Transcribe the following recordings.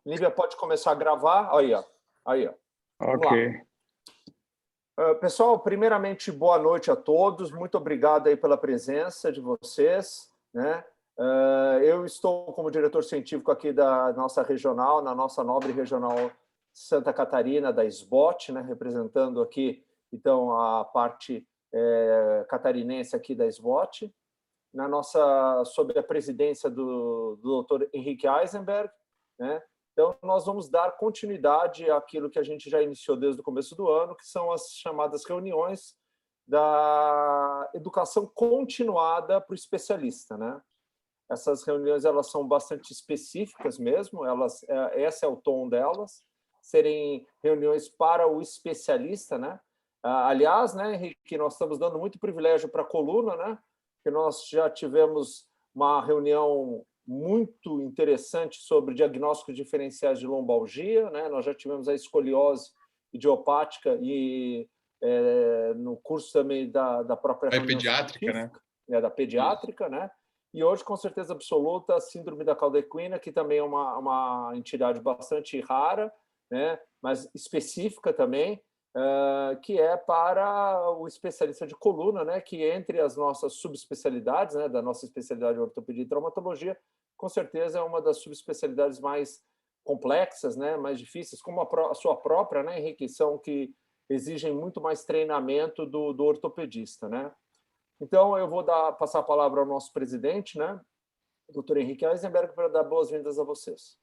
Lívia, pode começar a gravar. Aí, ó. Aí, ó. Vamos Ok. lá. Pessoal, primeiramente, boa noite a todos. Muito obrigado aí pela presença de vocês, né? Eu estou como diretor científico aqui da nossa regional, na nossa nobre regional Santa Catarina, da SBOT, né? Representando aqui, então, a parte catarinense aqui da SBOT, sob a presidência do Dr. Henrique Eisenberg, né? Então, nós vamos dar continuidade àquilo que a gente já iniciou desde o começo do ano, que são as chamadas reuniões da educação continuada para o especialista, né? Essas reuniões elas são bastante específicas mesmo, esse é o tom delas, serem reuniões para o especialista, né? Aliás, né, Henrique, nós estamos dando muito privilégio para a coluna, né? Que nós já tivemos uma reunião muito interessante sobre diagnósticos diferenciais de lombalgia, né? Nós já tivemos a escoliose idiopática e no curso também da própria reunião pediátrica, científica, né? Da pediátrica, né? E hoje, com certeza absoluta, a síndrome da cauda equina, que também é uma entidade bastante rara, né? Mas específica também, que é para o especialista de coluna, né? Que entre as nossas subespecialidades, né? Da nossa especialidade de ortopedia e traumatologia, com certeza é uma das subespecialidades mais complexas, né? Mais difíceis, como a sua própria, né, Henrique, são que exigem muito mais treinamento do ortopedista, né? Então, eu vou passar a palavra ao nosso presidente, né, Dr. Henrique Eisenberg, para dar boas-vindas a vocês.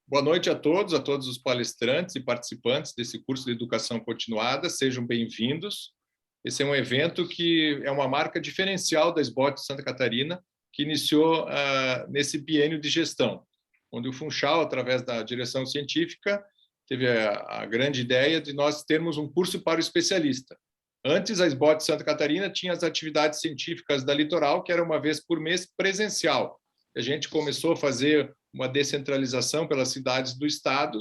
Boa noite a todos os palestrantes e participantes desse curso de Educação Continuada, sejam bem-vindos. Esse é um evento que é uma marca diferencial da SBOT Santa Catarina, que iniciou nesse biênio de gestão, onde o Funchal, através da direção científica, teve a grande ideia de nós termos um curso para o especialista. Antes, a SBOT Santa Catarina tinha as atividades científicas da Litoral, que era uma vez por mês presencial. A gente começou a fazer uma descentralização pelas cidades do estado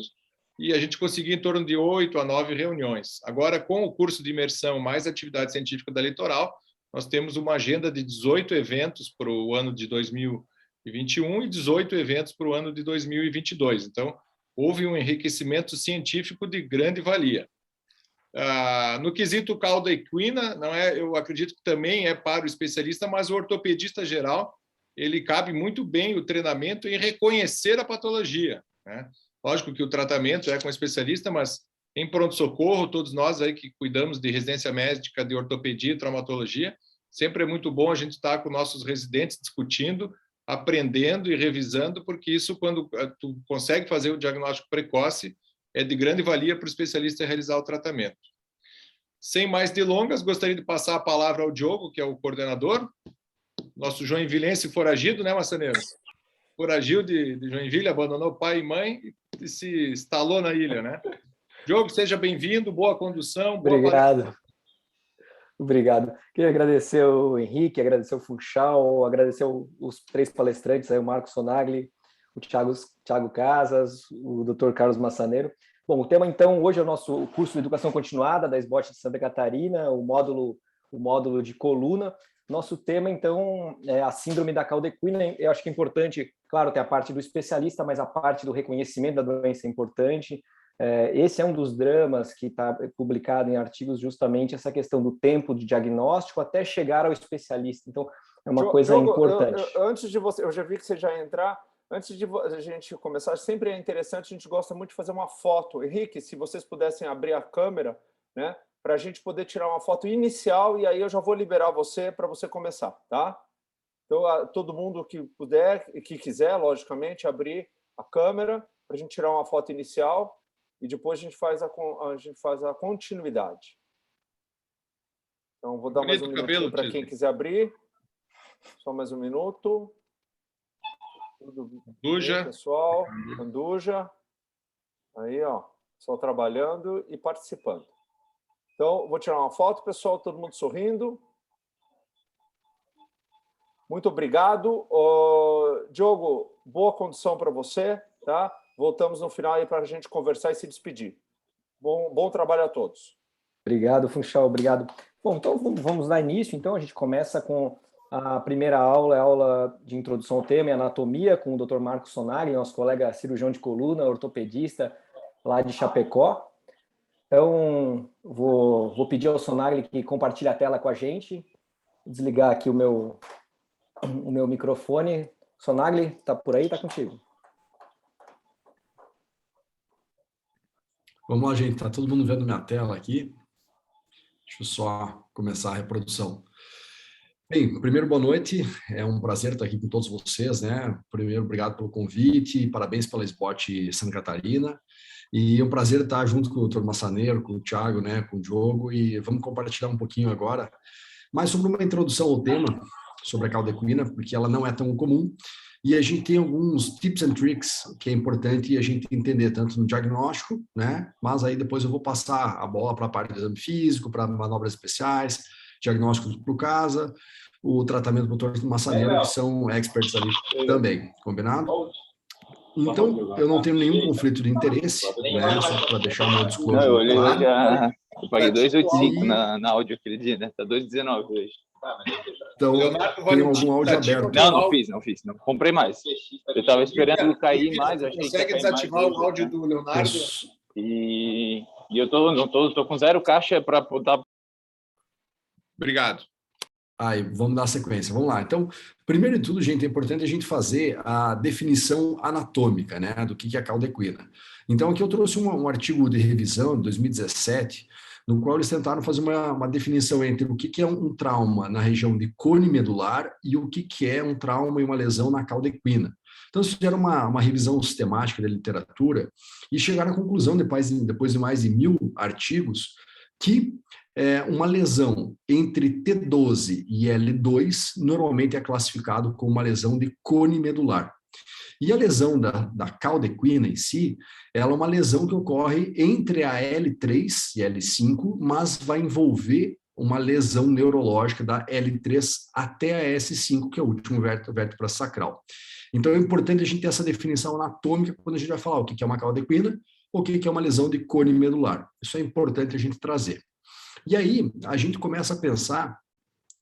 e a gente conseguiu em torno de 8 a 9 reuniões. Agora, com o curso de imersão mais atividade científica da Litoral, nós temos uma agenda de 18 eventos para o ano de 2021 e 18 eventos para o ano de 2022. Então, houve um enriquecimento científico de grande valia. No quesito cauda equina, eu acredito que também é para o especialista, mas o ortopedista geral, ele cabe muito bem o treinamento em reconhecer a patologia, né? Lógico que o tratamento é com o especialista, mas em pronto-socorro, todos nós aí que cuidamos de residência médica de ortopedia e traumatologia, sempre é muito bom a gente estar com nossos residentes discutindo, aprendendo e revisando, porque isso, quando tu consegue fazer o diagnóstico precoce, é de grande valia para o especialista realizar o tratamento. Sem mais delongas, gostaria de passar a palavra ao Diogo, que é o coordenador, nosso joinvilense foragido, né, Massaneiro? Foragiu de Joinville, abandonou pai e mãe e se instalou na ilha, né? Diogo, seja bem-vindo, boa condução, boa Obrigado. Obrigado. Queria agradecer o Henrique, agradecer o Funchal, agradecer os 3 palestrantes, aí, o Marco Sonagli, o Thiago Casas, o Dr. Carlos Massaneiro. Bom, o tema, então, hoje é o nosso curso de Educação Continuada da SBOT de Santa Catarina, o módulo de coluna. Nosso tema, então, é a síndrome da cauda equina. Eu acho que é importante, claro, ter a parte do especialista, mas a parte do reconhecimento da doença é importante. Esse é um dos dramas que está publicado em artigos, justamente essa questão do tempo de diagnóstico até chegar ao especialista. Então, é uma coisa importante. Antes de você, eu já vi que você já ia entrar. Antes de a gente começar, sempre é interessante, a gente gosta muito de fazer uma foto. Henrique, se vocês pudessem abrir a câmera, né, para a gente poder tirar uma foto inicial, e aí eu já vou liberar você para você começar, tá? Então, todo mundo que puder e que quiser, logicamente, abrir a câmera para a gente tirar uma foto inicial e depois a gente faz a continuidade. Então, vou dar mais um minutinho para quem quiser abrir. Só mais um minuto. Tudo Anduja. bem, pessoal? Anduja. Aí, ó, pessoal trabalhando e participando. Então, vou tirar uma foto, pessoal, todo mundo sorrindo. Muito obrigado. Diogo, boa condição para você, tá? Voltamos no final aí para a gente conversar e se despedir. Bom trabalho a todos. Obrigado, Funchal, obrigado. Bom, então vamos dar início. Então, a gente começa com A primeira aula é a aula de introdução ao tema e anatomia com o Dr. Marcos Sonagli, nosso colega cirurgião de coluna, ortopedista lá de Chapecó. Então, vou pedir ao Sonagli que compartilhe a tela com a gente. Vou desligar aqui o meu microfone. Sonagli, tá por aí? Tá contigo. Vamos lá, gente. Tá todo mundo vendo minha tela aqui? Deixa eu só começar a reprodução. Bem, primeiro, boa noite. É um prazer estar aqui com todos vocês, né? Primeiro, obrigado pelo convite, parabéns pela SBOT Santa Catarina. E é um prazer estar junto com o Dr. Massaneiro, com o Thiago, né? Com o Diogo, e vamos compartilhar um pouquinho agora mais sobre uma introdução ao tema, sobre a caldequina, porque ela não é tão comum. E a gente tem alguns tips and tricks que é importante a gente entender, tanto no diagnóstico, né? Mas aí depois eu vou passar a bola para a parte do exame físico, para manobras especiais, diagnósticos para o casa, o tratamento do Dr. Massaneiro, que são experts ali também, combinado? Então, eu não tenho nenhum conflito de interesse, né? Só para deixar o meu disclosure não, eu olhei claro. Já, eu paguei 2,85 na áudio aquele dia, né? Tá 2,19 hoje. Então, tem algum áudio aberto? Não fiz. Não. Comprei mais. Eu estava esperando cair mais. Eu achei consegue que ia desativar mais o áudio do Leonardo? E eu tô com zero caixa para botar. Obrigado. Aí, vamos dar sequência. Vamos lá. Então, primeiro de tudo, gente, é importante a gente fazer a definição anatômica, né, do que é a caldequina. Então, aqui eu trouxe um artigo de revisão de 2017, no qual eles tentaram fazer uma definição entre o que é um trauma na região de cone medular e o que é um trauma e uma lesão na caldequina. Então, eles fizeram uma revisão sistemática da literatura e chegaram à conclusão, depois de mais de 1000 artigos, que uma lesão entre T12 e L2 normalmente é classificado como uma lesão de cone medular. E a lesão da caldequina em si, ela é uma lesão que ocorre entre a L3 e L5, mas vai envolver uma lesão neurológica da L3 até a S5, que é o último vértebra sacral. Então é importante a gente ter essa definição anatômica quando a gente vai falar o que é uma caldequina ou o que é uma lesão de cone medular. Isso é importante a gente trazer. E aí a gente começa a pensar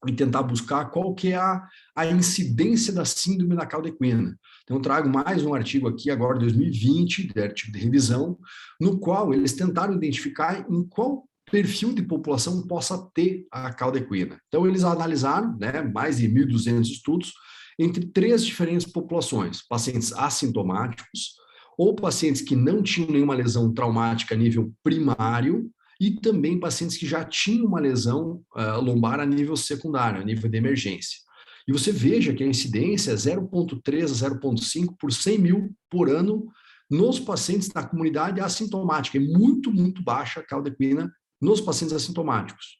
e tentar buscar qual que é a incidência da síndrome da caldequina. Então, eu trago mais um artigo aqui, agora 2020, de artigo de revisão, no qual eles tentaram identificar em qual perfil de população possa ter a caldequina. Então, eles analisaram, né, mais de 1.200 estudos, entre 3 diferentes populações: pacientes assintomáticos, ou pacientes que não tinham nenhuma lesão traumática a nível primário, e também pacientes que já tinham uma lesão lombar a nível secundário, a nível de emergência. E você veja que a incidência é 0,3 a 0,5 por 100 mil por ano nos pacientes da comunidade assintomática. É muito, muito baixa a caldequina nos pacientes assintomáticos.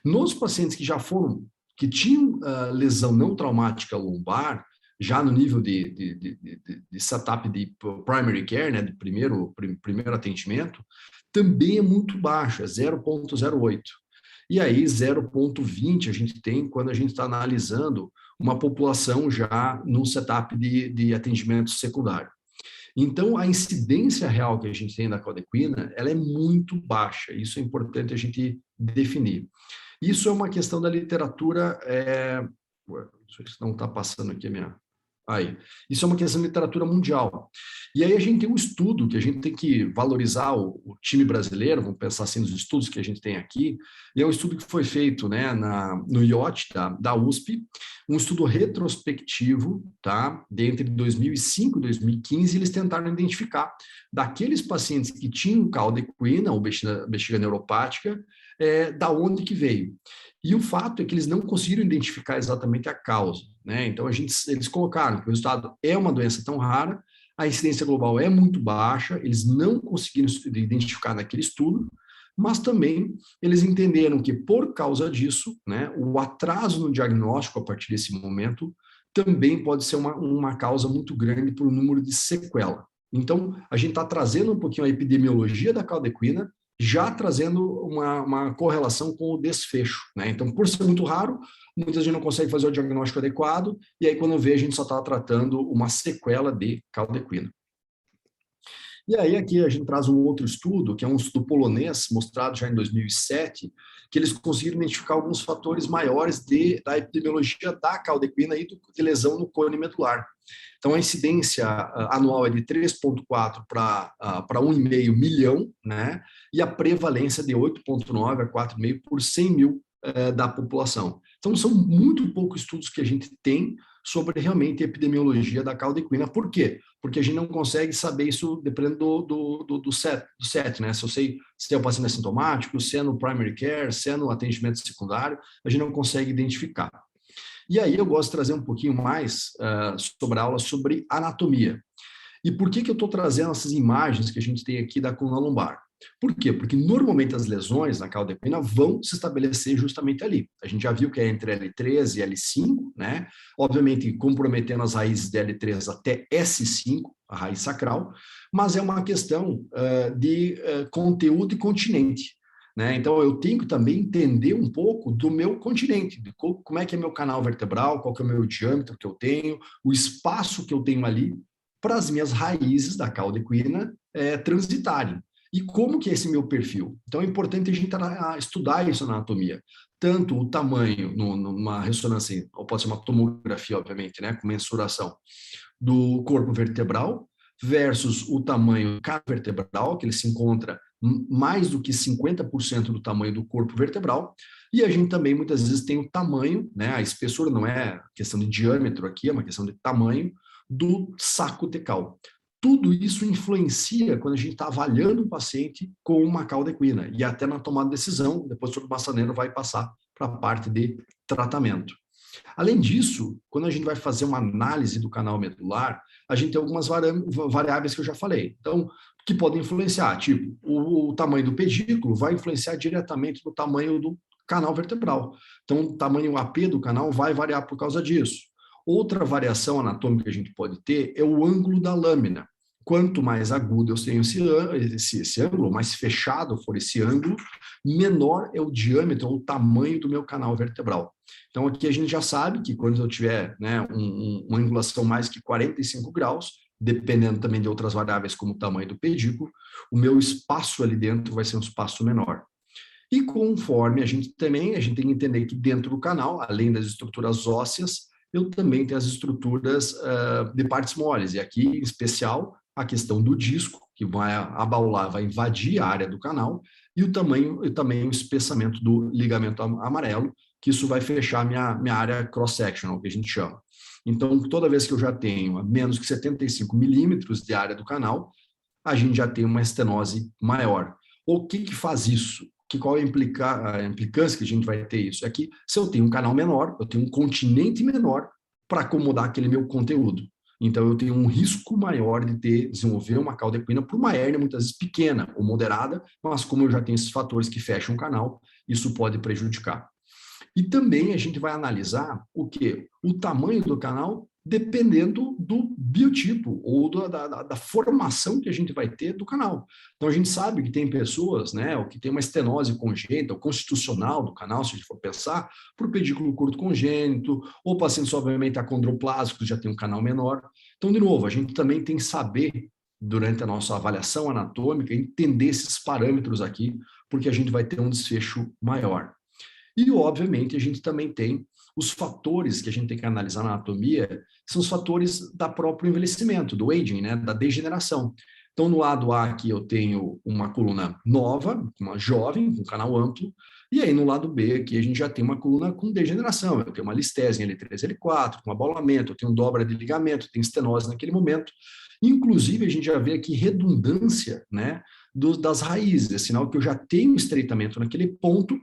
Nos pacientes que tinham lesão não traumática lombar, já no nível de setup de primary care, né, de primeiro atendimento, também é muito baixa, 0,08. E aí 0,20 a gente tem quando a gente está analisando uma população já num setup de atendimento secundário. Então, a incidência real que a gente tem da caldequina, ela é muito baixa. Isso é importante a gente definir. Isso é uma questão da literatura... Isso não está passando aqui a minha... Aí. Isso é uma questão de literatura mundial. E aí a gente tem um estudo que a gente tem que valorizar o time brasileiro, vamos pensar assim nos estudos que a gente tem aqui, e é um estudo que foi feito, né, no IOT da USP, um estudo retrospectivo, tá, de entre 2005 e 2015, eles tentaram identificar daqueles pacientes que tinham caldequina ou bexiga neuropática, da onde que veio. E o fato é que eles não conseguiram identificar exatamente a causa, né? Então, eles colocaram que o resultado é uma doença tão rara, a incidência global é muito baixa, eles não conseguiram identificar naquele estudo, mas também eles entenderam que, por causa disso, né, o atraso no diagnóstico a partir desse momento também pode ser uma causa muito grande por um número de sequela. Então, a gente está trazendo um pouquinho a epidemiologia da caldequina, já trazendo uma correlação com o desfecho, né? Então, por ser muito raro, muita gente não consegue fazer o diagnóstico adequado, e aí quando vê, a gente só está tratando uma sequela de caldequina. E aí aqui a gente traz um outro estudo, que é um estudo polonês, mostrado já em 2007, que eles conseguiram identificar alguns fatores maiores da epidemiologia da caldequina e de lesão no cone medular. Então, a incidência anual é de 3,4 para 1,5 milhão, né? E a prevalência de 8,9 a 4,5 por 100 mil da população. Então, são muito poucos estudos que a gente tem sobre realmente a epidemiologia da caldequina. Por quê? Porque a gente não consegue saber isso dependendo do set, né? Se eu sei se é o paciente assintomático, se é no primary care, se é no atendimento secundário, a gente não consegue identificar. E aí eu gosto de trazer um pouquinho mais sobre a aula sobre anatomia. E por que eu estou trazendo essas imagens que a gente tem aqui da coluna lombar? Por quê? Porque normalmente as lesões na caldequina vão se estabelecer justamente ali. A gente já viu que é entre L3 e L5, né? Obviamente comprometendo as raízes de L3 até S5, a raiz sacral, mas é uma questão de conteúdo e continente. Né? Então, eu tenho que também entender um pouco do meu continente, de como é que é meu canal vertebral, qual que é o meu diâmetro que eu tenho, o espaço que eu tenho ali para as minhas raízes da caldequina transitarem. E como que é esse meu perfil? Então, é importante a gente estudar isso na anatomia. Tanto o tamanho, numa ressonância, ou pode ser uma tomografia, obviamente, né, com mensuração, do corpo vertebral, versus o tamanho do canal vertebral, que ele se encontra mais do que 50% do tamanho do corpo vertebral, e a gente também muitas vezes tem o tamanho, né, a espessura não é questão de diâmetro aqui, é uma questão de tamanho do saco tecal. Tudo isso influencia quando a gente está avaliando um paciente com uma caldequina, e até na tomada de decisão, depois o doutor Massaneiro vai passar para a parte de tratamento. Além disso, quando a gente vai fazer uma análise do canal medular, a gente tem algumas variáveis que eu já falei. Então, que podem influenciar, tipo, o tamanho do pedículo vai influenciar diretamente no tamanho do canal vertebral. Então, o tamanho AP do canal vai variar por causa disso. Outra variação anatômica que a gente pode ter é o ângulo da lâmina. Quanto mais agudo eu tenho esse ângulo, mais fechado for esse ângulo, menor é o diâmetro ou o tamanho do meu canal vertebral. Então, aqui a gente já sabe que quando eu tiver, né, uma angulação mais que 45 graus, dependendo também de outras variáveis como o tamanho do pedículo, o meu espaço ali dentro vai ser um espaço menor. E conforme a gente tem que entender que dentro do canal, além das estruturas ósseas, eu também tenho as estruturas de partes moles. E aqui, em especial, a questão do disco, que vai abaular, vai invadir a área do canal, e também o espessamento do ligamento amarelo, que isso vai fechar minha área cross-sectional, que a gente chama. Então, toda vez que eu já tenho menos que 75 milímetros de área do canal, a gente já tem uma estenose maior. O que faz isso? Qual é a implicância que a gente vai ter isso? É que se eu tenho um canal menor, eu tenho um continente menor para acomodar aquele meu conteúdo. Então, eu tenho um risco maior de desenvolver uma caldequina por uma hérnia muitas vezes pequena ou moderada, mas como eu já tenho esses fatores que fecham o canal, isso pode prejudicar. E também a gente vai analisar o quê? O tamanho do canal dependendo do biotipo ou da formação que a gente vai ter do canal. Então, a gente sabe que tem pessoas, né, que tem uma estenose congênita ou constitucional do canal, se a gente for pensar, por pedículo curto congênito, ou pacientes, obviamente, acondroplásicos, já tem um canal menor. Então, de novo, a gente também tem que saber, durante a nossa avaliação anatômica, entender esses parâmetros aqui, porque a gente vai ter um desfecho maior. E, obviamente, a gente também tem os fatores que a gente tem que analisar na anatomia, são os fatores da próprio envelhecimento, do aging, né, da degeneração. Então, no lado A aqui eu tenho uma coluna nova, uma jovem, com canal amplo, e aí no lado B aqui a gente já tem uma coluna com degeneração, eu tenho uma listese em L3, L4, com abaulamento, eu tenho dobra de ligamento, eu tenho estenose naquele momento. Inclusive, a gente já vê aqui redundância, né, das raízes, é sinal que eu já tenho estreitamento naquele ponto.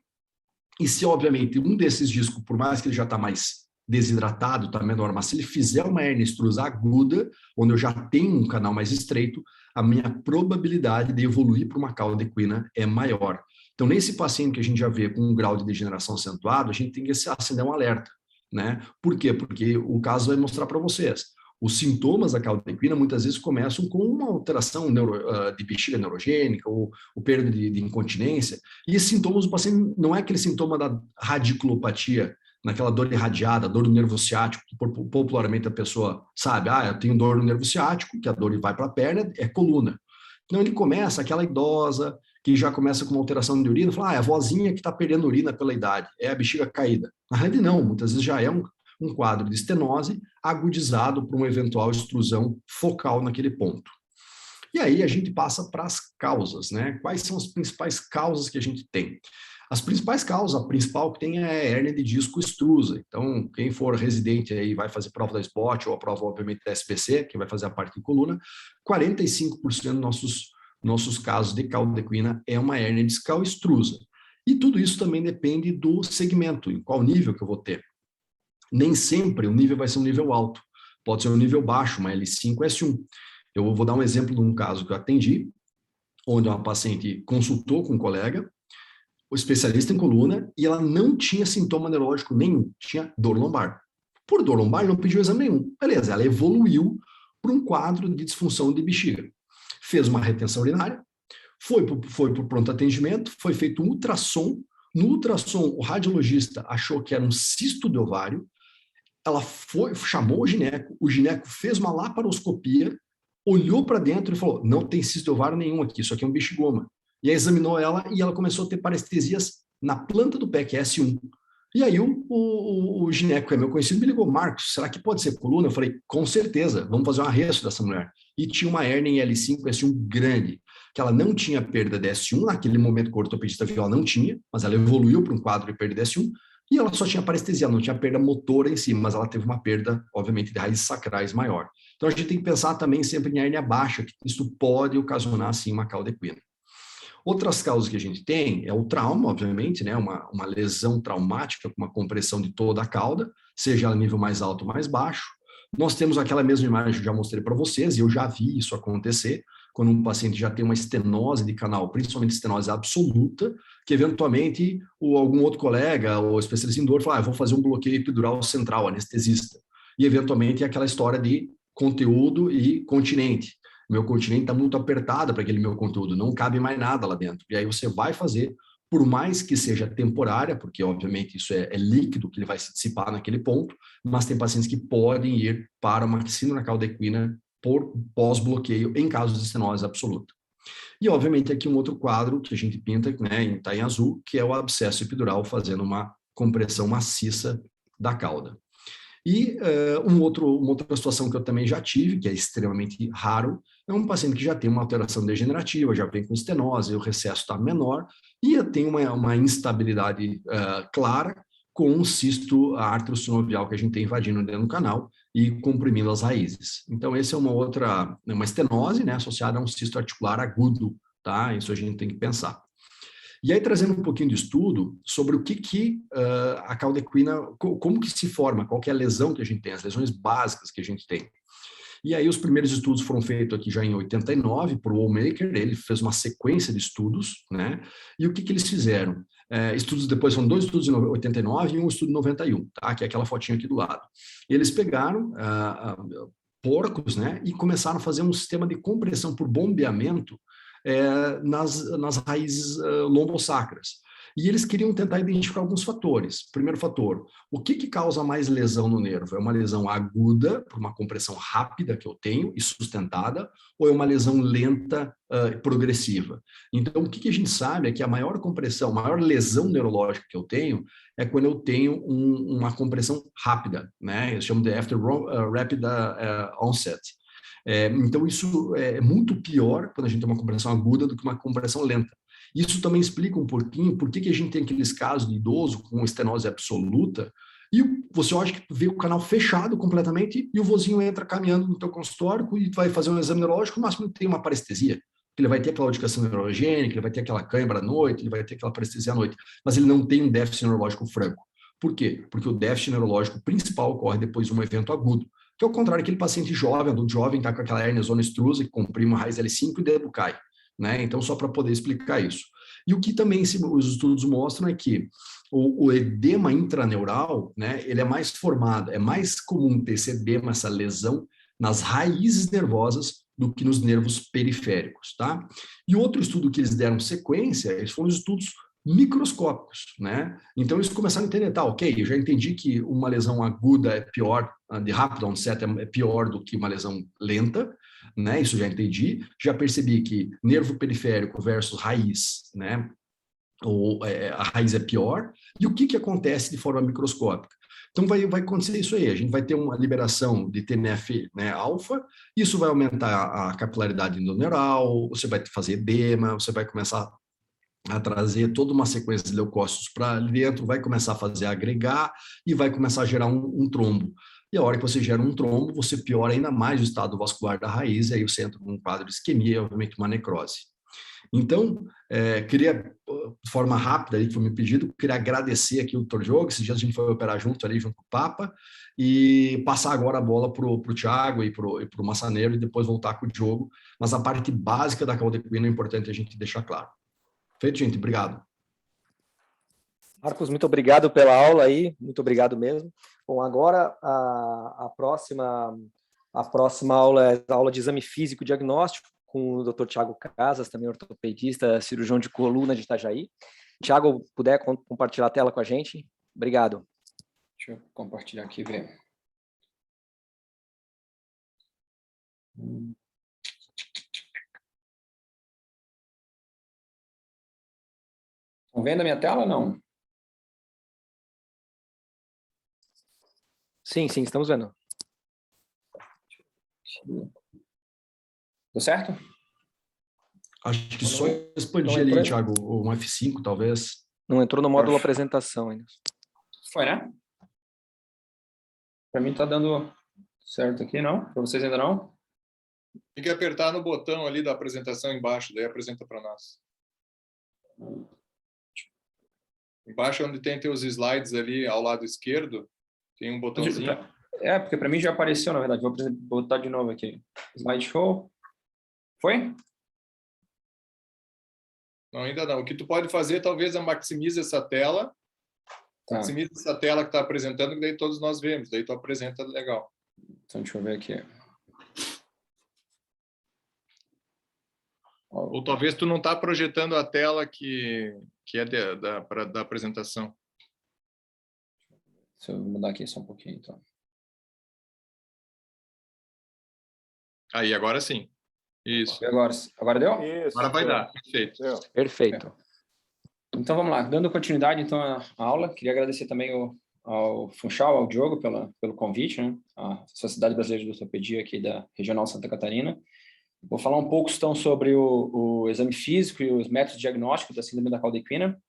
E se, obviamente, um desses discos, por mais que ele já está mais desidratado, está menor, mas se ele fizer uma hérnia extrusa aguda, onde eu já tenho um canal mais estreito, a minha probabilidade de evoluir para uma caldequina é maior. Então, nesse paciente que a gente já vê com um grau de degeneração acentuado, a gente tem que acender um alerta, né? Por quê? Porque o caso vai mostrar para vocês. Os sintomas da caldequina muitas vezes começam com uma alteração de bexiga neurogênica ou perda de incontinência. E esses sintomas do paciente não é aquele sintoma da radiculopatia, naquela dor irradiada, dor do nervo ciático, que popularmente a pessoa sabe, eu tenho dor no nervo ciático, que a dor vai para a perna, é coluna. Então, ele começa aquela idosa que já começa com uma alteração de urina, fala, é a vozinha que está perdendo urina pela idade, é a bexiga caída. Na realidade, não, muitas vezes já é um quadro de estenose agudizado por uma eventual extrusão focal naquele ponto. E aí a gente passa para as causas, né? Quais são as principais causas que a gente tem? As principais causas, a principal que tem é a hérnia de disco extrusa. Então, quem for residente aí vai fazer prova da SBOT ou a prova, obviamente, da SPC, que vai fazer a parte de coluna, 45% dos nossos casos de caldo de equina é uma hérnia discal extrusa. E tudo isso também depende do segmento, em qual nível que eu vou ter. Nem sempre o nível vai ser um nível alto, pode ser um nível baixo, uma L5, S1. Eu vou dar um exemplo de um caso que eu atendi, onde uma paciente consultou com um colega, o especialista em coluna, e ela não tinha sintoma neurológico nenhum, tinha dor lombar. Por dor lombar, não pediu exame nenhum. Beleza, ela evoluiu para um quadro de disfunção de bexiga. Fez uma retenção urinária, foi para o pronto atendimento, foi feito um ultrassom. No ultrassom, o radiologista achou que era um cisto de ovário, ela chamou o gineco fez uma laparoscopia, olhou para dentro e falou, não tem cisto de ovário nenhum aqui, isso aqui é um bexigoma. E aí examinou ela e ela começou a ter parestesias na planta do pé, que é S1. E aí o gineco, que é meu conhecido, me ligou, Marcos, será que pode ser coluna? Eu falei, com certeza, vamos fazer um arresto dessa mulher. E tinha uma hérnia em L5, S1 grande, que ela não tinha perda de S1, naquele momento que o ortopedista viu, ela não tinha, mas ela evoluiu para um quadro de perda de S1, e ela só tinha parestesia, não tinha perda motora em si, mas ela teve uma perda, obviamente, de raízes sacrais maior. Então, a gente tem que pensar também sempre em hérnia baixa, que isso pode ocasionar, sim, uma cauda equina. Outras causas que a gente tem é o trauma, obviamente, né? Uma lesão traumática com uma compressão de toda a cauda, seja ela nível mais alto ou mais baixo. Nós temos aquela mesma imagem que eu já mostrei para vocês, e eu já vi isso acontecer, quando um paciente já tem uma estenose de canal, principalmente estenose absoluta, que eventualmente algum outro colega ou especialista em dor fala, vou fazer um bloqueio epidural central, anestesista. E eventualmente é aquela história de conteúdo e continente. Meu continente está muito apertado para aquele meu conteúdo, não cabe mais nada lá dentro. E aí você vai fazer, por mais que seja temporária, porque obviamente isso é líquido que ele vai se dissipar naquele ponto, mas tem pacientes que podem ir para uma síndrome da cauda equina por pós-bloqueio em casos de estenose absoluta. E obviamente aqui um outro quadro que a gente pinta, né, está em azul, que é o abscesso epidural fazendo uma compressão maciça da cauda. E uma outra situação que eu também já tive, que é extremamente raro, é um paciente que já tem uma alteração degenerativa, já vem com estenose, o recesso está menor, e tem uma instabilidade clara com um cisto artrosinovial que a gente tem invadindo dentro do canal e comprimindo as raízes. Então, essa é uma estenose, né, associada a um cisto articular agudo, tá? Isso a gente tem que pensar. E aí, trazendo um pouquinho de estudo sobre o que a cauda equina, como que se forma, qual que é a lesão que a gente tem, as lesões básicas que a gente tem. E aí, os primeiros estudos foram feitos aqui já em 89, por Woolmaker, ele fez uma sequência de estudos, né? E o que eles fizeram? Estudos depois, são 2 estudos em 89 e um estudo em 91, tá? Que é aquela fotinha aqui do lado. Eles pegaram porcos, né? E começaram a fazer um sistema de compressão por bombeamento nas raízes lombosacras. E eles queriam tentar identificar alguns fatores. Primeiro fator, o que causa mais lesão no nervo? É uma lesão aguda, por uma compressão rápida que eu tenho e sustentada, ou é uma lesão lenta e progressiva? Então, o que a gente sabe é que a maior compressão, a maior lesão neurológica que eu tenho é quando eu tenho uma compressão rápida, né? Eles chamam de after rapid onset. Então, isso é muito pior quando a gente tem uma compressão aguda do que uma compressão lenta. Isso também explica um pouquinho por que a gente tem aqueles casos de idoso com estenose absoluta e você acha que vê o canal fechado completamente e o vozinho entra caminhando no teu consultório e vai fazer um exame neurológico, no máximo tem uma parestesia. Ele vai ter aquela audicação neurogênica, ele vai ter aquela cãibra à noite, ele vai ter aquela parestesia à noite, mas ele não tem um déficit neurológico franco. Por quê? Porque o déficit neurológico principal ocorre depois de um evento agudo, que é o contrário daquele paciente jovem, adulto jovem, está com aquela hérnia zona extrusa, que comprime uma raiz L5 e o dedo cai. Né? Então, só para poder explicar isso. E o que também os estudos mostram é que o edema intraneural, né, ele é mais formado, é mais comum ter esse edema, essa lesão, nas raízes nervosas do que nos nervos periféricos, tá? E outro estudo que eles deram sequência, eles foram os estudos microscópicos, né? Então eles começaram a entender, tá, ok, eu já entendi que uma lesão aguda é pior, de rápido onset é pior do que uma lesão lenta, né? Isso já entendi. Já percebi que nervo periférico versus raiz, né? A raiz é pior. E o que acontece de forma microscópica? Então, vai acontecer isso aí. A gente vai ter uma liberação de TNF, né, alfa, isso vai aumentar a capilaridade endoneural, você vai fazer edema, você vai começar a trazer toda uma sequência de leucócitos para dentro, vai começar a fazer agregar e vai começar a gerar um trombo. E a hora que você gera um trombo, você piora ainda mais o estado vascular da raiz, e aí você entra num quadro de isquemia e, obviamente, uma necrose. Então, queria, de forma rápida, aí, que foi me pedido, queria agradecer aqui o Dr. Diogo, esses dias a gente foi operar junto ali, junto com o Papa, e passar agora a bola para o Thiago e para o Massaneiro, e depois voltar com o Diogo, mas a parte básica da caldequina é importante a gente deixar claro. Feito, gente, obrigado. Marcos, muito obrigado pela aula aí, muito obrigado mesmo. Bom, agora a próxima aula é a aula de exame físico diagnóstico, com o Dr. Thiago Casas, também ortopedista, cirurgião de coluna de Itajaí. Thiago, puder compartilhar a tela com a gente? Obrigado. Deixa eu compartilhar aqui, ver. Estão vendo a minha tela ou não? Sim, estamos vendo. Deu certo? Acho que só expandir ali, Thiago, um F5, talvez. Não entrou no módulo apresentação ainda. Foi, né? Para mim está dando certo aqui, não? Para vocês ainda não? Tem que apertar no botão ali da apresentação embaixo, daí apresenta para nós. Embaixo, onde tem teus slides ali ao lado esquerdo, tem um botãozinho. Porque para mim já apareceu, na verdade. Vou botar de novo aqui. Slideshow. Foi? Não, ainda não. O que tu pode fazer, talvez, é maximiza essa tela. Tá. Maximiza essa tela que está apresentando, que daí todos nós vemos. Daí tu apresenta legal. Então, deixa eu ver aqui. Ou talvez tu não está projetando a tela que é da apresentação. Deixa eu mudar aqui só um pouquinho, então. Aí, agora sim. Isso. Agora deu? Isso, agora vai dar. Perfeito. Deu. Perfeito. Então, vamos lá. Dando continuidade, então, à aula, queria agradecer também ao Funchal, ao Diogo, pelo convite, né? A Sociedade Brasileira de Ortopedia aqui da Regional Santa Catarina. Vou falar um pouco, então, sobre o exame físico e os métodos diagnósticos da síndrome da caldequina.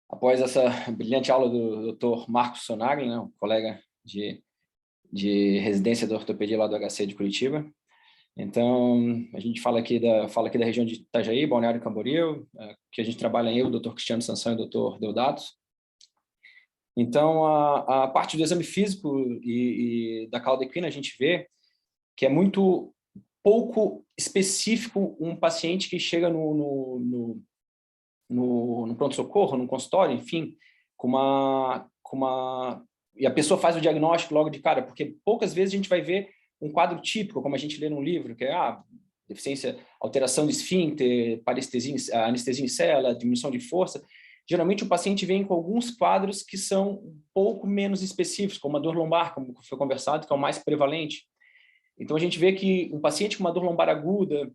Após essa brilhante aula do Dr. Marcos Sonagli, né, um colega de residência da ortopedia lá do HC de Curitiba. Então, a gente fala aqui da região de Itajaí, Balneário Camboriú, que a gente trabalha eu, o Dr. Cristiano Sansão e o Dr. Deodatos. Então, a parte do exame físico e da caldequina, a gente vê que é muito pouco específico um paciente que chega no pronto-socorro, no consultório, enfim, e a pessoa faz o diagnóstico logo de cara, porque poucas vezes a gente vai ver um quadro típico, como a gente lê num livro, que é deficiência, alteração de esfíncter, anestesia em célula, diminuição de força. Geralmente o paciente vem com alguns quadros que são um pouco menos específicos, como a dor lombar, como foi conversado, que é o mais prevalente. Então a gente vê que um paciente com uma dor lombar aguda,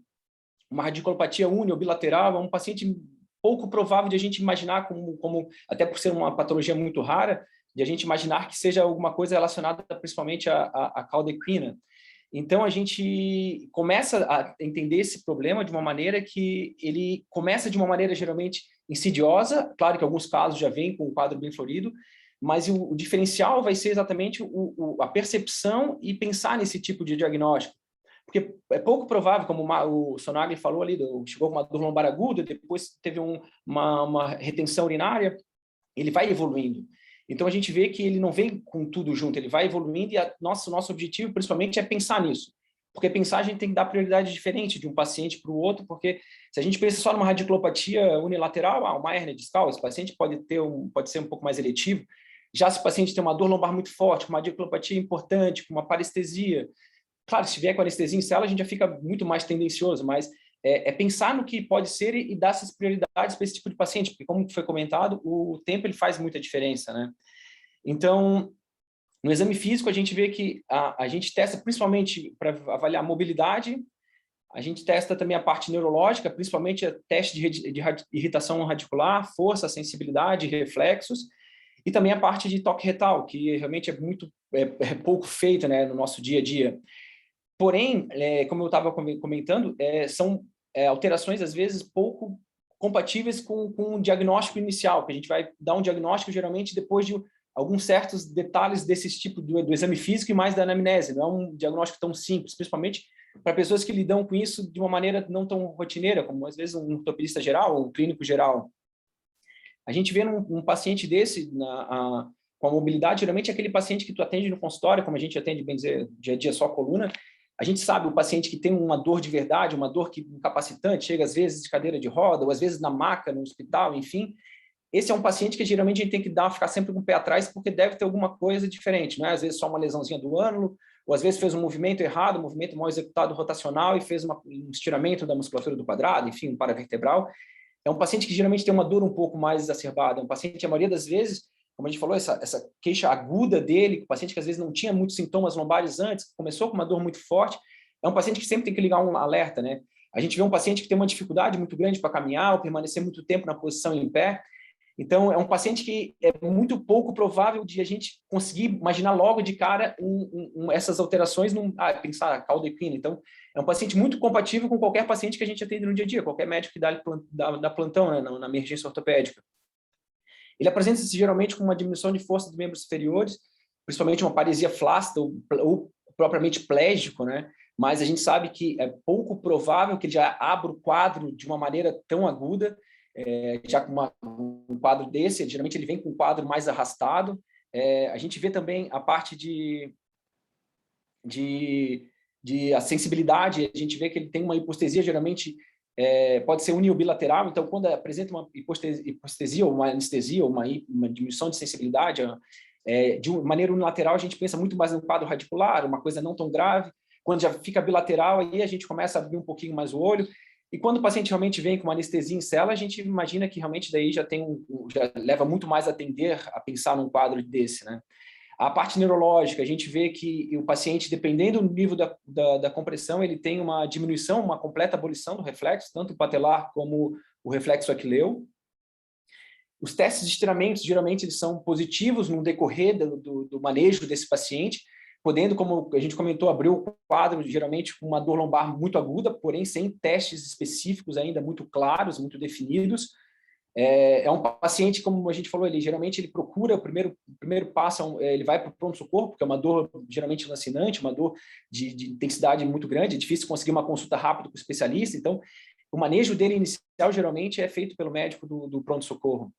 uma radiculopatia uni ou bilateral, é um paciente pouco provável de a gente imaginar como até por ser uma patologia muito rara, de a gente imaginar que seja alguma coisa relacionada principalmente à caldequina. Então, a gente começa a entender esse problema de uma maneira que ele começa de uma maneira geralmente insidiosa, claro que em alguns casos já vem com um quadro bem florido, mas o diferencial vai ser exatamente a percepção e pensar nesse tipo de diagnóstico. Porque é pouco provável, como o Sonagli falou ali, chegou com uma dor lombar aguda, depois teve uma retenção urinária, ele vai evoluindo. Então, a gente vê que ele não vem com tudo junto, ele vai evoluindo e nosso objetivo, principalmente, é pensar nisso. Porque pensar, a gente tem que dar prioridade diferente de um paciente para o outro, porque se a gente pensa só numa radiculopatia unilateral, uma hérnia discal, esse paciente pode ser um pouco mais eletivo. Já se o paciente tem uma dor lombar muito forte, uma radiculopatia importante, com uma parestesia, claro, se vier com anestesia em célula, a gente já fica muito mais tendencioso, mas é pensar no que pode ser e dar essas prioridades para esse tipo de paciente, porque, como foi comentado, o tempo ele faz muita diferença, né? Então, No exame físico, a gente vê que a gente testa principalmente para avaliar a mobilidade, a gente testa também a parte neurológica, principalmente teste de irritação radicular, força, sensibilidade, reflexos, e também a parte de toque retal, que realmente é pouco feita, né, no nosso dia a dia. Porém, como eu estava comentando, são alterações, às vezes, pouco compatíveis com o diagnóstico inicial, que a gente vai dar um diagnóstico, geralmente, depois de alguns certos detalhes desse tipo do exame físico e mais da anamnese. Não é um diagnóstico tão simples, principalmente para pessoas que lidam com isso de uma maneira não tão rotineira, como, às vezes, um ortopedista geral ou um clínico geral. A gente vê um paciente desse, com a mobilidade, geralmente é aquele paciente que tu atende no consultório, como a gente atende, bem dizer, dia a dia só a coluna. A gente sabe o paciente que tem uma dor de verdade, uma dor incapacitante, chega às vezes de cadeira de roda, ou às vezes na maca, no hospital, enfim. Esse é um paciente que geralmente a gente tem que ficar sempre com o pé atrás, porque deve ter alguma coisa diferente, não é? Às vezes só uma lesãozinha do ânulo, ou às vezes fez um movimento errado, um movimento mal executado rotacional e fez um estiramento da musculatura do quadrado, enfim, um paravertebral. É um paciente que geralmente tem uma dor um pouco mais exacerbada. É um paciente que, a maioria das vezes, como a gente falou, essa queixa aguda dele, o paciente que às vezes não tinha muitos sintomas lombares antes, começou com uma dor muito forte, é um paciente que sempre tem que ligar um alerta, né? A gente vê um paciente que tem uma dificuldade muito grande para caminhar ou permanecer muito tempo na posição em pé. Então, é um paciente que é muito pouco provável de a gente conseguir imaginar logo de cara essas alterações, pensar cauda equina. Então, é um paciente muito compatível com qualquer paciente que a gente atende no dia a dia, qualquer médico que dá plantão, né, na emergência ortopédica. Ele apresenta-se geralmente com uma diminuição de força dos membros superiores, principalmente uma paresia flácida ou propriamente plégico, né? Mas a gente sabe que é pouco provável que ele já abra o quadro de uma maneira tão aguda. Já com um quadro desse, geralmente ele vem com um quadro mais arrastado. A gente vê também a parte de a sensibilidade, a gente vê que ele tem uma hipostesia, geralmente pode ser uni ou bilateral, então quando apresenta uma hipostesia ou uma anestesia ou uma diminuição de sensibilidade, de maneira unilateral a gente pensa muito mais no quadro radicular, uma coisa não tão grave. Quando já fica bilateral, aí a gente começa a abrir um pouquinho mais o olho. E quando o paciente realmente vem com uma anestesia em cela, a gente imagina que realmente daí já leva muito mais a tender a pensar num quadro desse, né? A parte neurológica, a gente vê que o paciente, dependendo do nível da compressão, ele tem uma diminuição, uma completa abolição do reflexo, tanto o patelar como o reflexo aquileu. Os testes de estiramentos, geralmente, eles são positivos no decorrer do manejo desse paciente, podendo, como a gente comentou, abrir o quadro, geralmente com uma dor lombar muito aguda, porém sem testes específicos ainda muito claros, muito definidos. É um paciente, como a gente falou, geralmente ele procura, o primeiro passo, ele vai para o pronto-socorro, porque é uma dor geralmente lancinante, uma dor de intensidade muito grande, é difícil conseguir uma consulta rápida com o especialista, então o manejo dele inicial geralmente é feito pelo médico do pronto-socorro.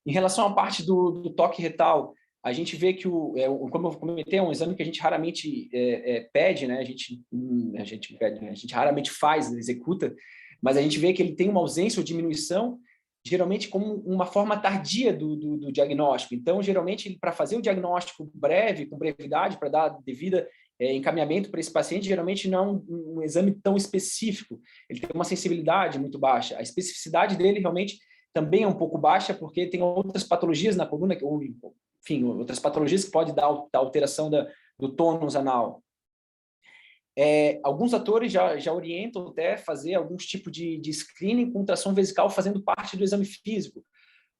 Em relação à parte do toque retal, a gente vê que, como eu comentei, é um exame que a gente raramente pede, né? A gente raramente faz, executa, mas a gente vê que ele tem uma ausência ou diminuição, geralmente como uma forma tardia do diagnóstico. Então, geralmente, para fazer o diagnóstico breve, com brevidade, para dar devida encaminhamento para esse paciente, geralmente não é um exame tão específico. Ele tem uma sensibilidade muito baixa. A especificidade dele realmente também é um pouco baixa, porque tem outras patologias na coluna, enfim, outras patologias que podem dar alteração do tônus anal. Alguns atores já orientam até fazer alguns tipos de screening com tração vesical fazendo parte do exame físico.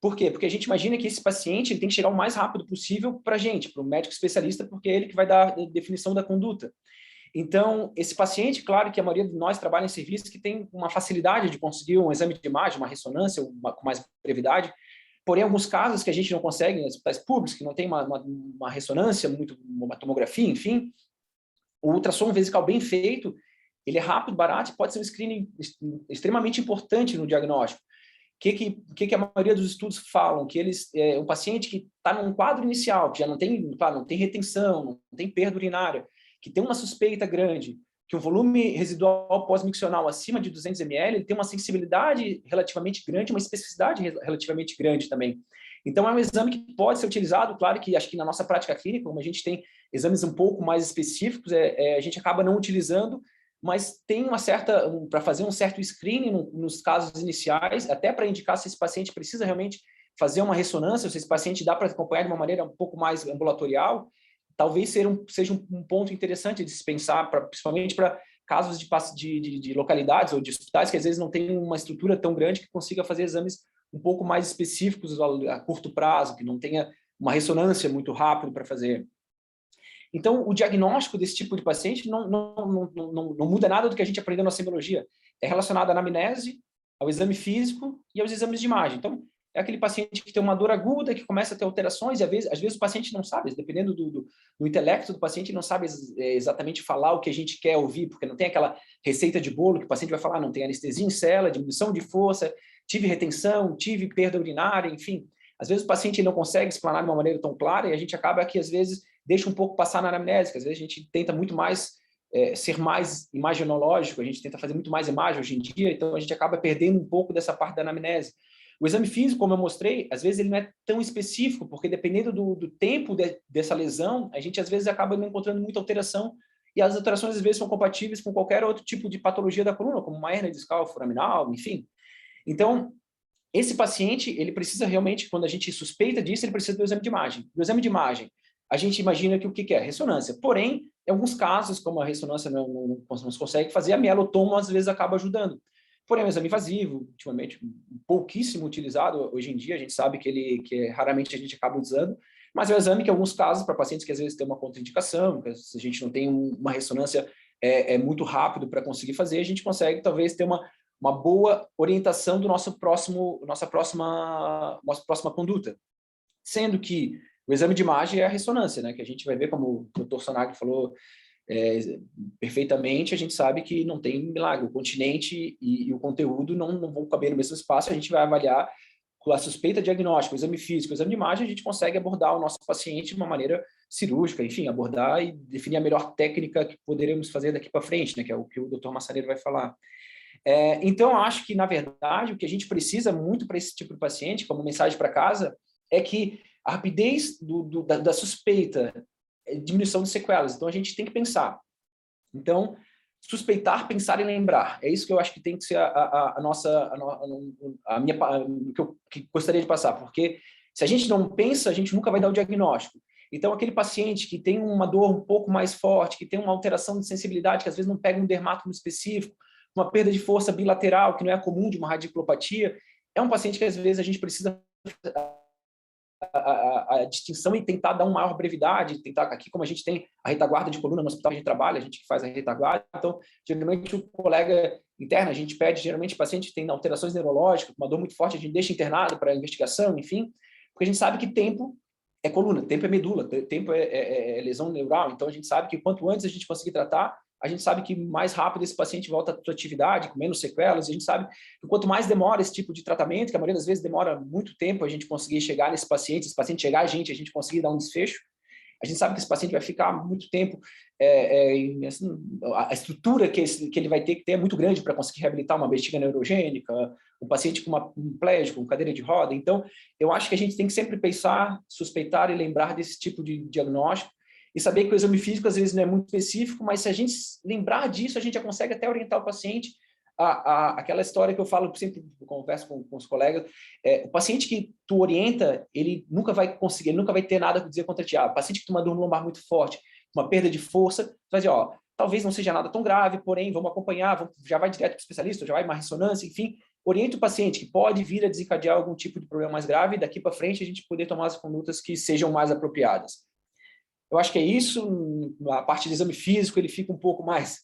Por quê? Porque a gente imagina que esse paciente ele tem que chegar o mais rápido possível para a gente, para o médico especialista, porque é ele que vai dar a definição da conduta. Então, esse paciente, claro que a maioria de nós trabalha em serviços que tem uma facilidade de conseguir um exame de imagem, uma ressonância com mais brevidade, porém, alguns casos que a gente não consegue, em hospitais públicos, que não tem uma ressonância, uma tomografia, enfim, o ultrassom vesical bem feito, ele é rápido, barato e pode ser um screening extremamente importante no diagnóstico. O que a maioria dos estudos falam? Que um paciente que está num quadro inicial, que já não tem retenção, não tem perda urinária, que tem uma suspeita grande, que o volume residual pós-miccional acima de 200 ml, ele tem uma sensibilidade relativamente grande, uma especificidade relativamente grande também. Então, é um exame que pode ser utilizado, claro que acho que na nossa prática clínica, como a gente tem exames um pouco mais específicos, a gente acaba não utilizando, mas tem para fazer um certo screening nos casos iniciais, até para indicar se esse paciente precisa realmente fazer uma ressonância, se esse paciente dá para acompanhar de uma maneira um pouco mais ambulatorial. talvez seja um ponto interessante de se pensar, principalmente para casos de localidades ou de hospitais que às vezes não têm uma estrutura tão grande que consiga fazer exames um pouco mais específicos a curto prazo, que não tenha uma ressonância muito rápida para fazer. Então, o diagnóstico desse tipo de paciente não muda nada do que a gente aprendeu na semiologia. É relacionado à anamnese, ao exame físico e aos exames de imagem. Então, é aquele paciente que tem uma dor aguda, que começa a ter alterações, e às vezes o paciente não sabe, dependendo do intelecto do paciente, não sabe exatamente falar o que a gente quer ouvir, porque não tem aquela receita de bolo que o paciente vai falar, não tem anestesia em cela, diminuição de força, tive retenção, tive perda urinária, enfim. Às vezes o paciente não consegue explanar de uma maneira tão clara e a gente acaba que, às vezes, deixa um pouco passar na anamnese, às vezes a gente tenta muito mais ser mais imaginológico, a gente tenta fazer muito mais imagem hoje em dia, então a gente acaba perdendo um pouco dessa parte da anamnese. O exame físico, como eu mostrei, às vezes ele não é tão específico, porque dependendo do tempo dessa lesão, a gente às vezes acaba não encontrando muita alteração, e as alterações às vezes são compatíveis com qualquer outro tipo de patologia da coluna, como uma hérnia discal foraminal, enfim. Então, esse paciente, ele precisa realmente, quando a gente suspeita disso, ele precisa do exame de imagem. Do exame de imagem, a gente imagina que o que é? Ressonância. Porém, em alguns casos, como a ressonância não se consegue fazer, a mielotomo às vezes acaba ajudando. Porém, o exame invasivo, ultimamente pouquíssimo utilizado, hoje em dia a gente sabe que raramente a gente acaba usando, mas é um exame que em alguns casos, para pacientes que às vezes têm uma contraindicação, que a gente não tem uma ressonância muito rápido para conseguir fazer, a gente consegue talvez ter uma boa orientação do nossa próxima conduta. Sendo que o exame de imagem é a ressonância, né? Que a gente vai ver, como o Dr. Sonagli falou perfeitamente, a gente sabe que não tem milagre. O continente e o conteúdo não vão caber no mesmo espaço, a gente vai avaliar com a suspeita diagnóstica, o exame físico, o exame de imagem, a gente consegue abordar o nosso paciente de uma maneira cirúrgica, enfim, abordar e definir a melhor técnica que poderemos fazer daqui para frente, né? Que é o que o Dr. Massaneiro vai falar. Então, eu acho que, na verdade, o que a gente precisa muito para esse tipo de paciente, como mensagem para casa, é que a rapidez da suspeita é diminuição de sequelas. Então, a gente tem que pensar. Então, suspeitar, pensar e lembrar. É isso que eu acho que tem que ser o que eu gostaria de passar, porque se a gente não pensa, a gente nunca vai dar o diagnóstico. Então, aquele paciente que tem uma dor um pouco mais forte, que tem uma alteração de sensibilidade, que às vezes não pega um dermatólogo específico, uma perda de força bilateral, que não é comum de uma radiculopatia, é um paciente que às vezes a gente precisa a distinção e tentar dar uma maior brevidade, tentar aqui, como a gente tem a retaguarda de coluna no hospital, a gente trabalha, a gente faz a retaguarda, então, geralmente o colega interno, a gente pede, geralmente o paciente tem alterações neurológicas, uma dor muito forte, a gente deixa internado para investigação, enfim, porque a gente sabe que tempo é coluna, tempo é medula, tempo é lesão neural, então a gente sabe que quanto antes a gente conseguir tratar, a gente sabe que mais rápido esse paciente volta à sua atividade, com menos sequelas, e a gente sabe que quanto mais demora esse tipo de tratamento, que a maioria das vezes demora muito tempo a gente conseguir chegar nesse paciente, esse paciente chegar a gente conseguir dar um desfecho, a gente sabe que esse paciente vai ficar muito tempo, assim, a estrutura que ele vai ter que ter é muito grande para conseguir reabilitar uma bexiga neurogênica, um paciente com um plégico, com cadeira de roda. Então, eu acho que a gente tem que sempre pensar, suspeitar e lembrar desse tipo de diagnóstico, e saber que o exame físico às vezes não é muito específico, mas se a gente lembrar disso, a gente já consegue até orientar o paciente aquela história que eu falo, sempre converso com os colegas, o paciente que tu orienta, ele nunca vai conseguir, ele nunca vai ter nada a dizer contra ti. O paciente que tem uma dor lombar muito forte, uma perda de força, tu vai dizer, talvez não seja nada tão grave, porém, vamos acompanhar, já vai direto para o especialista, já vai uma ressonância, enfim, orienta o paciente que pode vir a desencadear algum tipo de problema mais grave, e daqui para frente a gente poder tomar as condutas que sejam mais apropriadas. Eu acho que é isso. A parte do exame físico ele fica um pouco mais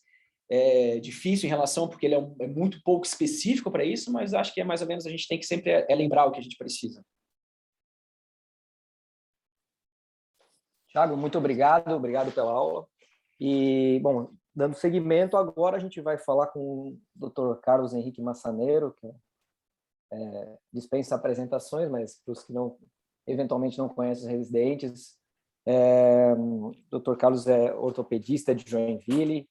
difícil em relação, porque ele é muito pouco específico para isso, mas acho que é mais ou menos, a gente tem que sempre lembrar o que a gente precisa. Thiago, muito obrigado pela aula. E, bom, dando seguimento, agora a gente vai falar com o Dr. Carlos Henrique Massaneiro, que dispensa apresentações, mas para os que eventualmente não conhecem os residentes, Dr. Carlos é ortopedista de Joinville,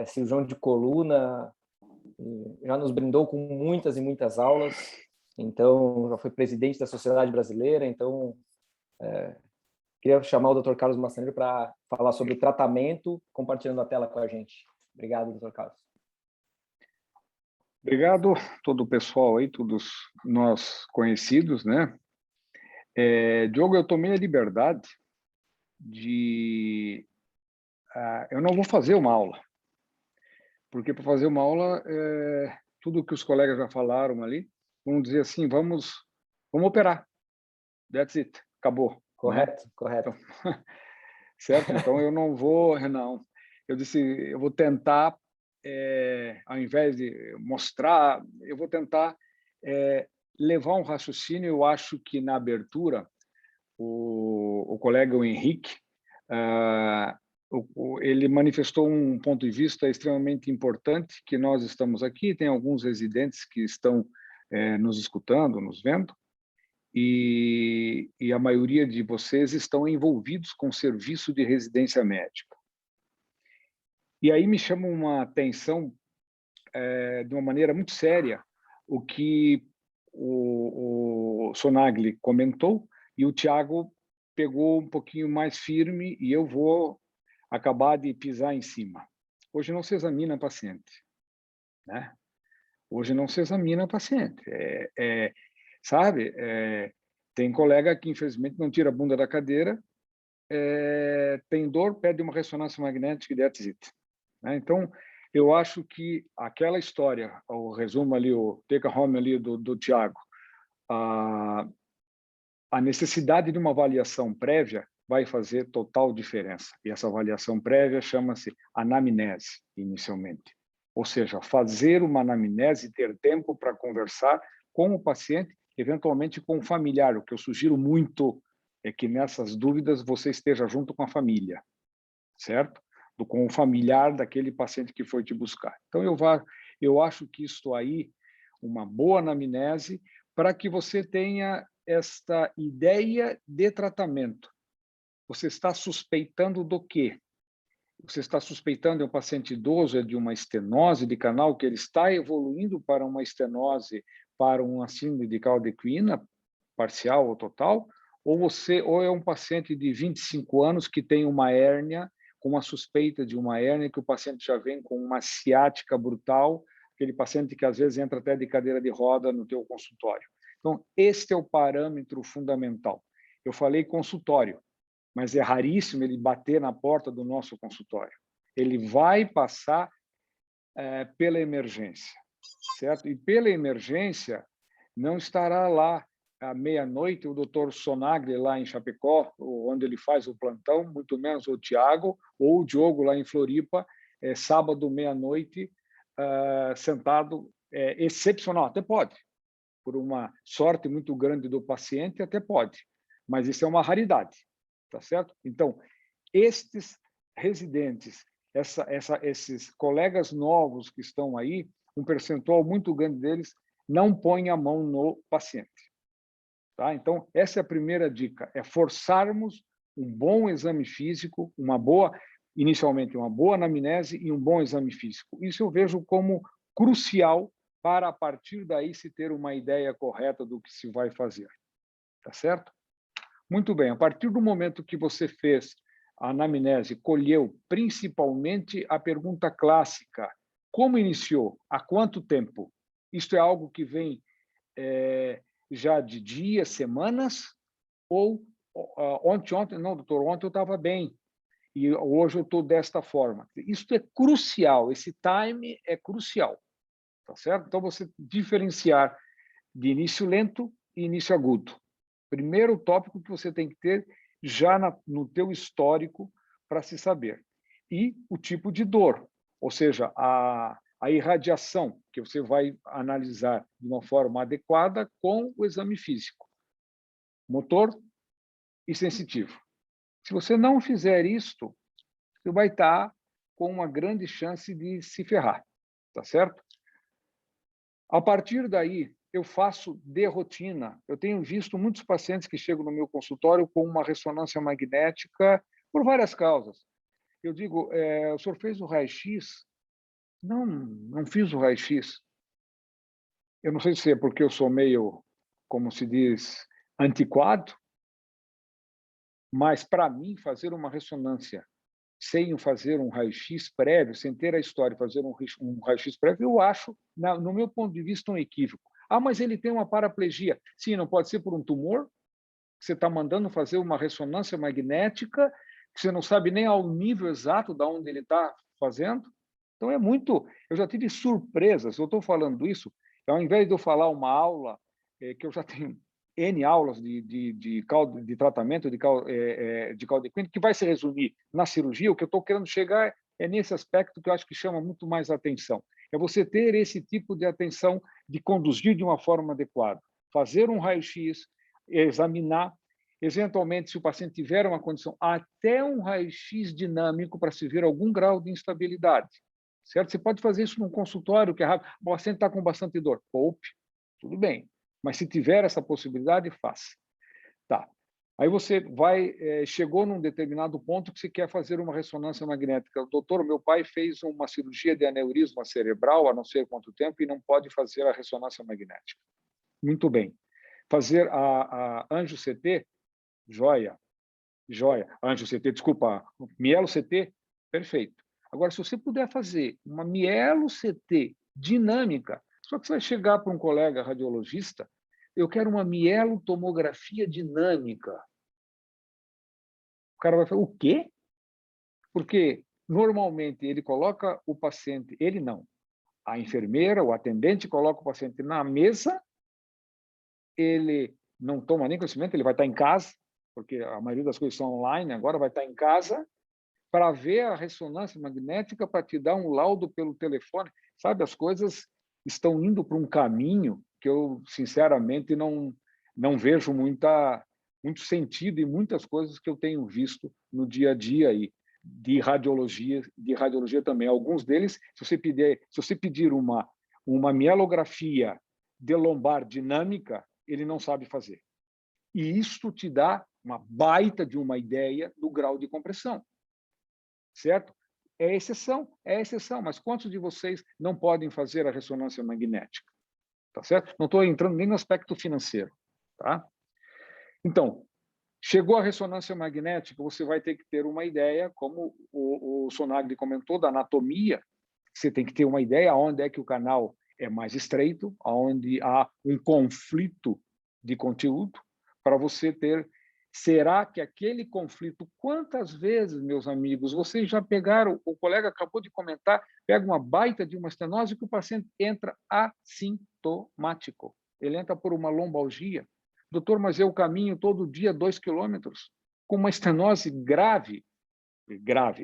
cirurgião de coluna, já nos brindou com muitas e muitas aulas, então já foi presidente da Sociedade Brasileira, então queria chamar o Dr. Carlos Massaneiro para falar sobre o tratamento, compartilhando a tela com a gente. Obrigado, Dr. Carlos. Obrigado todo o pessoal aí, todos nós conhecidos, né? Diogo, eu tomei a liberdade eu não vou fazer uma aula, porque para fazer uma aula, tudo que os colegas já falaram ali, vamos dizer assim, vamos operar. That's it. Acabou. Correto, correto. Então, certo? Então, eu não vou, não. Eu disse, eu vou tentar, ao invés de mostrar, eu vou tentar levar um raciocínio. Eu acho que, na abertura, o colega o Henrique, ele manifestou um ponto de vista extremamente importante, que nós estamos aqui, tem alguns residentes que estão nos escutando, nos vendo, e a maioria de vocês estão envolvidos com serviço de residência médica. E aí me chama uma atenção, de uma maneira muito séria, o que o Sonagli comentou, e o Tiago pegou um pouquinho mais firme, e eu vou acabar de pisar em cima. Hoje não se examina paciente, né? Hoje não se examina paciente. Sabe? Tem colega que, infelizmente, não tira a bunda da cadeira, tem dor, pede uma ressonância magnética e that's it. Né? Então, eu acho que aquela história, o resumo ali, o take-home ali do Tiago, a necessidade de uma avaliação prévia vai fazer total diferença. E essa avaliação prévia chama-se anamnese, inicialmente. Ou seja, fazer uma anamnese, ter tempo para conversar com o paciente, eventualmente com o familiar. O que eu sugiro muito é que nessas dúvidas você esteja junto com a família, certo? Com o familiar daquele paciente que foi te buscar. Então, eu acho que isso aí, uma boa anamnese, para que você tenha esta ideia de tratamento. Você está suspeitando do quê? Você está suspeitando de um paciente idoso de uma estenose de canal, que ele está evoluindo para uma estenose, para uma síndrome de caldequina, parcial ou total, ou é um paciente de 25 anos que tem uma hérnia, com uma suspeita de uma hérnia, que o paciente já vem com uma ciática brutal, aquele paciente que às vezes entra até de cadeira de roda no teu consultório. Então, este é o parâmetro fundamental. Eu falei consultório, mas é raríssimo ele bater na porta do nosso consultório. Ele vai passar pela emergência, certo? E pela emergência não estará lá à meia-noite o doutor Sonagli lá em Chapecó, onde ele faz o plantão, muito menos o Tiago, ou o Diogo lá em Floripa, sábado, meia-noite, sentado, excepcional, até pode. Por uma sorte muito grande do paciente, até pode. Mas isso é uma raridade. Tá certo? Então, estes residentes, esses colegas novos que estão aí, um percentual muito grande deles não põe a mão no paciente. Tá? Então, essa é a primeira dica, é forçarmos um bom exame físico, inicialmente uma boa anamnese e um bom exame físico. Isso eu vejo como crucial para, a partir daí, se ter uma ideia correta do que se vai fazer. Tá certo? Muito bem, a partir do momento que você fez a anamnese, colheu principalmente a pergunta clássica, como iniciou? Há quanto tempo? Isto é algo que vem já de dias, semanas? Ou ontem, não, doutor, ontem eu estava bem e hoje eu estou desta forma. Isto é crucial, esse time é crucial, tá certo? Então, você diferenciar de início lento e início agudo. Primeiro tópico que você tem que ter já no teu histórico para se saber. E o tipo de dor, ou seja, a irradiação, que você vai analisar de uma forma adequada com o exame físico, motor e sensitivo. Se você não fizer isto, você vai estar com uma grande chance de se ferrar, tá certo? A partir daí, eu faço de rotina. Eu tenho visto muitos pacientes que chegam no meu consultório com uma ressonância magnética por várias causas. Eu digo, o senhor fez o raio-x? Não fiz o raio-x. Eu não sei se é porque eu sou meio, como se diz, antiquado, mas para mim fazer uma ressonância sem fazer um raio-x prévio, sem ter a história, fazer um raio-x prévio, eu acho, no meu ponto de vista, um equívoco. Ah, mas ele tem uma paraplegia. Sim, não pode ser por um tumor. Você está mandando fazer uma ressonância magnética que você não sabe nem ao nível exato de onde ele está fazendo. Então, é muito... Eu já tive surpresas. Eu estou falando isso, ao invés de eu falar uma aula, que eu já tenho N aulas de tratamento de caldo equino, que vai se resumir na cirurgia, o que eu estou querendo chegar é nesse aspecto que eu acho que chama muito mais atenção. É você ter esse tipo de atenção de conduzir de uma forma adequada. Fazer um raio-x, examinar, eventualmente, se o paciente tiver uma condição, até um raio-x dinâmico para se ver algum grau de instabilidade. Certo? Você pode fazer isso num consultório, que é rápido. O paciente está com bastante dor. Poupe, tudo bem. Mas se tiver essa possibilidade, faça. Tá. Aí você chegou num determinado ponto que você quer fazer uma ressonância magnética. Doutor, meu pai fez uma cirurgia de aneurisma cerebral há não sei quanto tempo e não pode fazer a ressonância magnética. Muito bem. Fazer a anjo-CT, joia. Anjo-CT, desculpa, mielo-CT, perfeito. Agora, se você puder fazer uma mielo-CT dinâmica, só que você vai chegar para um colega radiologista, eu quero uma mielotomografia dinâmica. O cara vai falar, o quê? Porque, normalmente, ele coloca o paciente, ele não, a enfermeira, o atendente coloca o paciente na mesa, ele não toma nem conhecimento, ele vai estar em casa, porque a maioria das coisas são online, agora vai estar em casa, para ver a ressonância magnética, para te dar um laudo pelo telefone. Sabe, as coisas estão indo para um caminho que eu, sinceramente, não vejo muito sentido em muitas coisas que eu tenho visto no dia a dia aí, de radiologia também. Alguns deles, se você pedir uma mielografia de lombar dinâmica, ele não sabe fazer. E isto te dá uma baita de uma ideia do grau de compressão. Certo? É exceção, mas quantos de vocês não podem fazer a ressonância magnética? Tá certo? Não estou entrando nem no aspecto financeiro, tá? Então, chegou a ressonância magnética, você vai ter que ter uma ideia, como o Sonagli comentou, da anatomia. Você tem que ter uma ideia onde é que o canal é mais estreito, onde há um conflito de conteúdo, para você ter... Será que aquele conflito, quantas vezes, meus amigos, vocês já pegaram, o colega acabou de comentar, pega uma baita de uma estenose que o paciente entra assintomático. Ele entra por uma lombalgia. Doutor, mas eu caminho todo dia 2 quilômetros com uma estenose grave,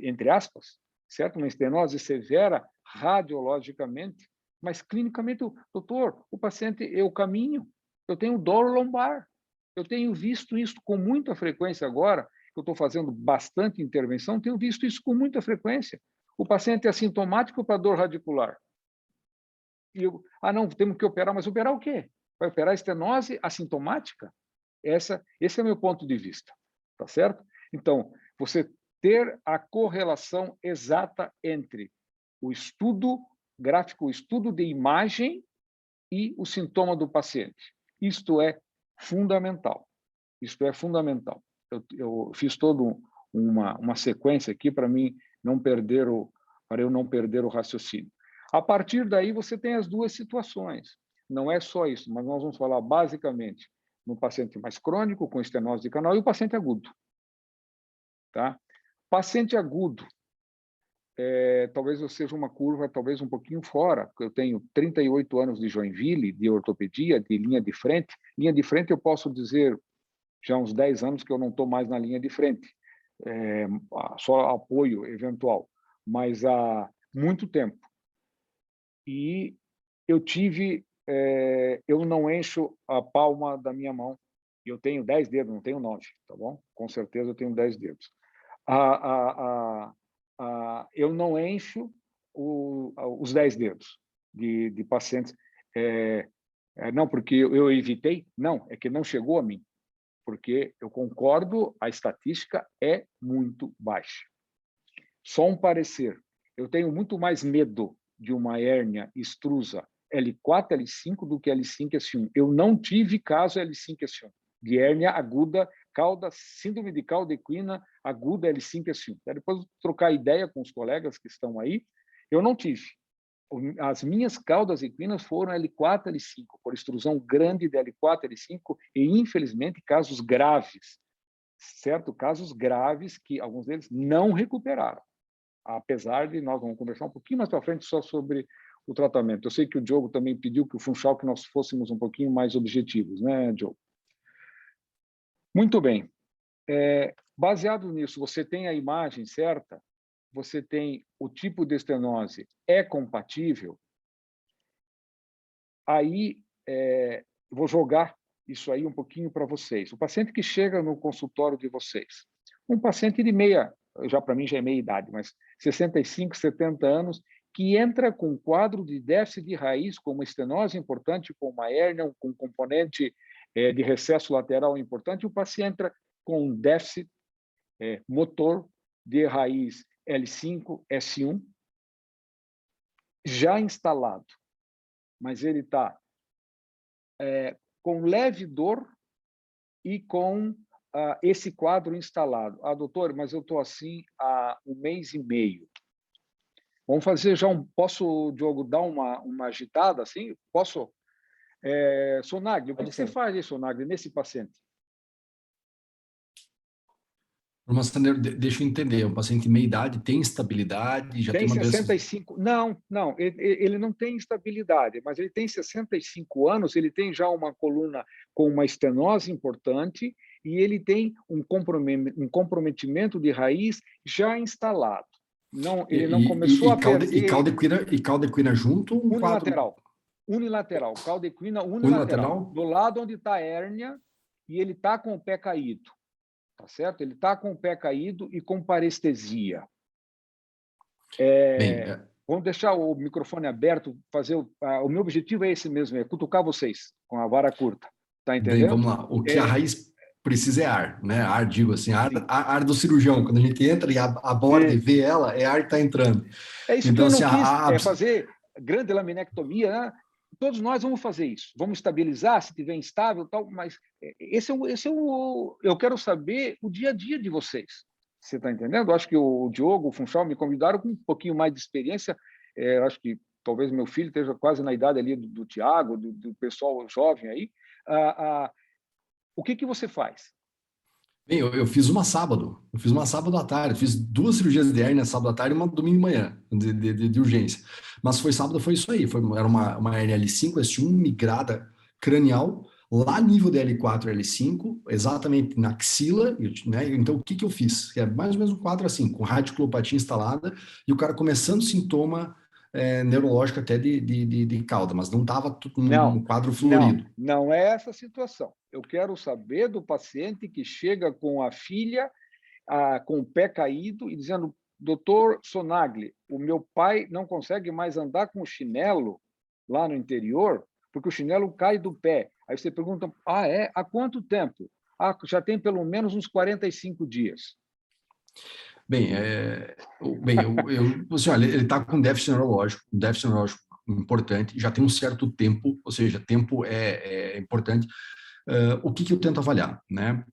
entre aspas, certo? Uma estenose severa radiologicamente, mas clinicamente, doutor, o paciente, eu caminho, eu tenho dor lombar. Eu tenho visto isso com muita frequência agora, eu estou fazendo bastante intervenção, tenho visto isso com muita frequência. O paciente é assintomático para dor radicular. E não, temos que operar, mas operar o quê? Vai operar estenose assintomática? Esse é o meu ponto de vista, tá certo? Então, você ter a correlação exata entre o estudo gráfico, o estudo de imagem e o sintoma do paciente. Isto é fundamental. Isto é fundamental. Eu fiz toda uma sequência aqui para eu não perder o raciocínio. A partir daí, você tem as duas situações. Não é só isso, mas nós vamos falar basicamente no paciente mais crônico, com estenose de canal, e o paciente agudo. Tá? Paciente agudo, talvez eu seja uma curva talvez um pouquinho fora, porque eu tenho 38 anos de Joinville, de ortopedia, de linha de frente. Linha de frente eu posso dizer já há uns 10 anos que eu não estou mais na linha de frente, só apoio eventual, mas há muito tempo. E eu não encho a palma da minha mão, eu tenho 10 dedos, não tenho 9, tá bom? Com certeza eu tenho 10 dedos. Eu não encho os 10 dedos de pacientes. Não porque eu evitei, não, é que não chegou a mim. Porque eu concordo, a estatística é muito baixa. Só um parecer. Eu tenho muito mais medo de uma hérnia extrusa L4, L5 do que L5, S1. Eu não tive caso L5, S1, de hérnia aguda, síndrome de cauda equina aguda L5, S1. Depois trocar ideia com os colegas que estão aí, eu não tive. As minhas caudas equinas foram L4, L5, por extrusão grande de L4, L5 e, infelizmente, casos graves certo, casos graves que alguns deles não recuperaram, apesar de nós vamos conversar um pouquinho mais para frente só sobre o tratamento. Eu sei que o Diogo também pediu que o Funchal que nós fôssemos um pouquinho mais objetivos, né, Diogo? Muito bem. Baseado nisso, você tem a imagem certa, você tem o tipo de estenose é compatível, aí vou jogar isso aí um pouquinho para vocês. O paciente que chega no consultório de vocês, um paciente de já para mim já é meia idade, mas 65, 70 anos, que entra com um quadro de déficit de raiz, com uma estenose importante, com uma hérnia, com um componente de recesso lateral importante, o paciente entra com um déficit motor de raiz L5, S1, já instalado, mas ele está com leve dor e com esse quadro instalado. Doutor, mas eu estou assim há 1 mês e meio. Vamos fazer já posso, Diogo, dar uma agitada assim? Posso? Sonagli, o que você faz aí, Sonagli, nesse paciente? Deixa eu entender, um paciente de meia idade tem estabilidade, já tem uma 65. Doença... Não, ele não tem estabilidade, mas ele tem 65 anos, ele tem já uma coluna com uma estenose importante e ele tem um comprometimento de raiz já instalado. Ele não começou a perder... E caldequina junto? Unilateral, caldequina unilateral. Do lado onde está a hérnia e ele está com o pé caído. Tá certo? Ele está com o pé caído e com parestesia. Vamos deixar o microfone aberto, fazer o meu objetivo é esse mesmo, é cutucar vocês com a vara curta. Tá entendendo? Bem, vamos lá. O que a raiz precisa é ar, né? Ar, digo assim, ar do cirurgião. Quando a gente entra e aborda e vê ela, é ar que está entrando. É isso então, que eu não quis, fazer grande laminectomia, né? Todos nós vamos fazer isso, vamos estabilizar se estiver instável, tal, mas eu quero saber o dia a dia de vocês. Você está entendendo? Eu acho que o Diogo, o Funchal me convidaram com um pouquinho mais de experiência. Eu acho que talvez meu filho esteja quase na idade ali do Tiago, do pessoal jovem aí. O que você faz? Bem, eu fiz uma sábado. Eu fiz uma sábado à tarde. Fiz 2 cirurgias de hérnia sábado à tarde e uma domingo de manhã, de urgência. Mas foi sábado, foi isso aí. Era uma hérnia L5, S1 migrada cranial, lá nível de L4 L5, exatamente na axila. Né? Então, o que eu fiz? É mais ou menos um quadro assim, com radiculopatia instalada e o cara começando sintoma neurológico até de cauda, mas não estava num quadro florido. Não é essa a situação. Eu quero saber do paciente que chega com a filha com o pé caído e dizendo: doutor Sonagli, o meu pai não consegue mais andar com o chinelo lá no interior porque o chinelo cai do pé. Aí você pergunta: há quanto tempo? Já tem pelo menos uns 45 dias. Bem, assim, olha, ele está com déficit neurológico importante, já tem um certo tempo, ou seja, tempo é importante. O que eu tento avaliar, né?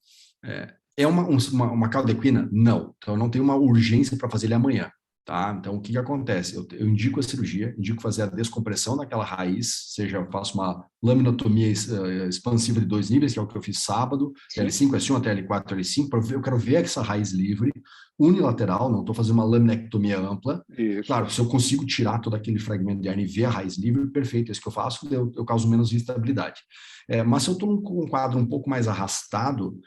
É uma caldequina? Não. Então, eu não tenho uma urgência para fazer ele amanhã, tá? Então, o que acontece? Eu indico a cirurgia, indico fazer a descompressão daquela raiz, seja eu faço uma laminotomia expansiva de 2 níveis, que é o que eu fiz sábado, L5, S1 até L4, L5, eu quero ver essa raiz livre, unilateral, não estou fazendo uma laminectomia ampla. Isso. Claro, se eu consigo tirar todo aquele fragmento de hérnia e ver a raiz livre, perfeito, é isso que eu faço, eu causo menos instabilidade. Mas se eu estou com um quadro um pouco mais arrastado,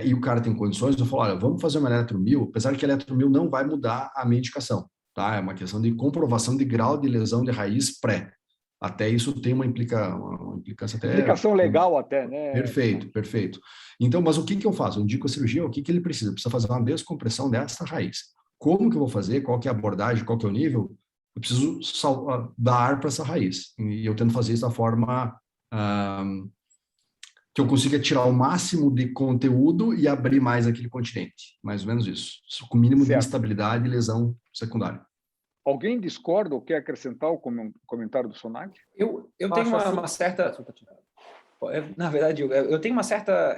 e o cara tem condições, eu falo: olha, vamos fazer uma eletromil, apesar que a eletromil não vai mudar a medicação, tá? É uma questão de comprovação de grau de lesão de raiz pré. Até isso tem uma implicância até... Implicação legal até, né? Perfeito. Então, mas o que eu faço? Eu indico a cirurgia, o que ele precisa? Precisa fazer uma descompressão dessa raiz. Como que eu vou fazer? Qual que é a abordagem? Qual que é o nível? Eu preciso dar ar para essa raiz. E eu tento fazer isso da forma... que eu consiga tirar o máximo de conteúdo e abrir mais aquele continente. Mais ou menos isso. Com o mínimo de instabilidade e lesão secundária. Alguém discorda ou quer acrescentar o comentário do Sonagli? Eu tenho uma certa... Na verdade, eu tenho uma certa...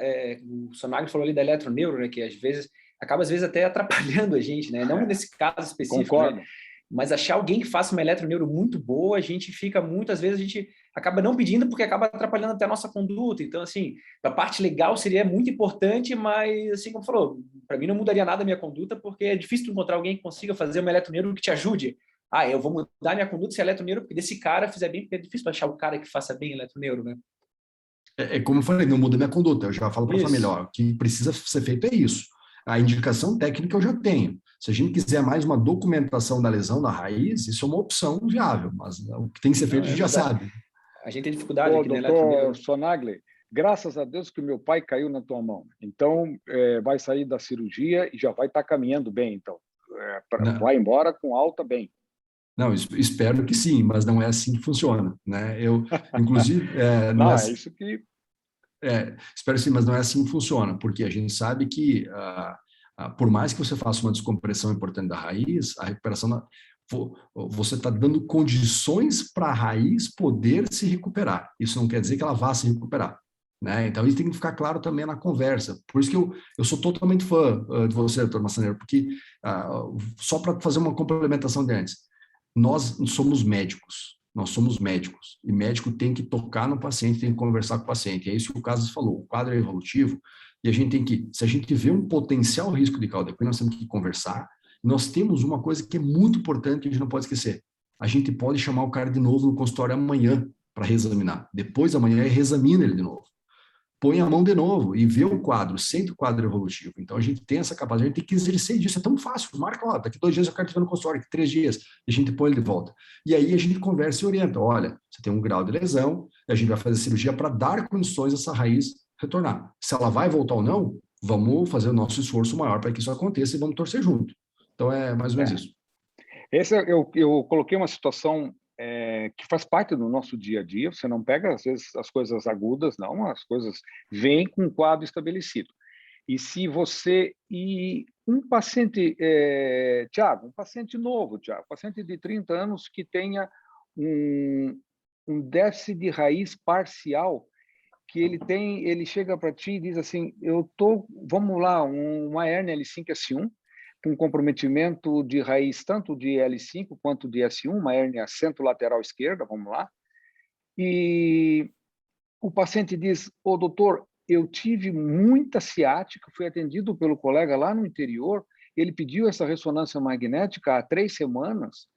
o Sonagli falou ali da eletroneuro, né, que às vezes acaba até atrapalhando a gente, né? Não nesse caso específico, concordo. Né? Mas achar alguém que faça uma eletroneuro muito boa, a gente fica muitas vezes, acaba não pedindo porque acaba atrapalhando até a nossa conduta. Então, assim, a parte legal seria muito importante, mas, assim como falou, para mim não mudaria nada a minha conduta, porque é difícil encontrar alguém que consiga fazer uma eletroneuro que te ajude. Ah, eu vou mudar minha conduta se é eletroneuro, porque desse cara fizer bem, porque é difícil achar o cara que faça bem eletroneuro, né? Como eu falei, não muda minha conduta. Eu já falo para a Isso. família, ó, o que precisa ser feito é isso. A indicação técnica eu já tenho. Se a gente quiser mais uma documentação da lesão da raiz, isso é uma opção viável, mas o que tem que ser feito a gente já sabe. A gente tem dificuldade aqui, né? Doutor Sonagli, graças a Deus que o meu pai caiu na tua mão. Então, vai sair da cirurgia e já vai estar caminhando bem, então. Vai embora com alta bem. Não, espero que sim, mas não é assim que funciona, né? Eu, inclusive... não, é isso que... espero sim, mas não é assim que funciona, porque a gente sabe que, por mais que você faça uma descompressão importante da raiz, a recuperação... Você está dando condições para a raiz poder se recuperar. Isso não quer dizer que ela vá se recuperar, né? Então, isso tem que ficar claro também na conversa. Por isso que eu sou totalmente fã de você, doutor Massaneiro, porque, só para fazer uma complementação de antes, nós somos médicos, e médico tem que tocar no paciente, tem que conversar com o paciente. É isso que o Casas falou, o quadro é evolutivo, e a gente tem que, se a gente vê um potencial risco de caldequina, nós temos que conversar. Nós temos uma coisa que é muito importante que a gente não pode esquecer. A gente pode chamar o cara de novo no consultório amanhã para reexaminar. Depois da manhã, reexamina ele de novo. Põe a mão de novo e vê o quadro, sente o quadro evolutivo. Então, a gente tem essa capacidade, a gente tem que exercer disso. É tão fácil. Marca lá, daqui 2 dias eu quero te ver no consultório, daqui 3 dias, e a gente põe ele de volta. E aí a gente conversa e orienta. Olha, você tem um grau de lesão, e a gente vai fazer cirurgia para dar condições a essa raiz retornar. Se ela vai voltar ou não, vamos fazer o nosso esforço maior para que isso aconteça e vamos torcer junto. Então, é mais ou menos isso. Eu coloquei uma situação que faz parte do nosso dia a dia. Você não pega, às vezes, as coisas agudas, não. As coisas vêm com um quadro estabelecido. E se você... E um paciente, Tiago, um paciente novo, Tiago, um paciente de 30 anos que tenha um déficit de raiz parcial, que ele chega para ti e diz assim, vamos lá, uma hérnia L5-S1, com comprometimento de raiz tanto de L5 quanto de S1, uma hérnia centro-lateral esquerda, vamos lá. E o paciente diz, doutor, eu tive muita ciática, fui atendido pelo colega lá no interior, ele pediu essa ressonância magnética há 3 semanas,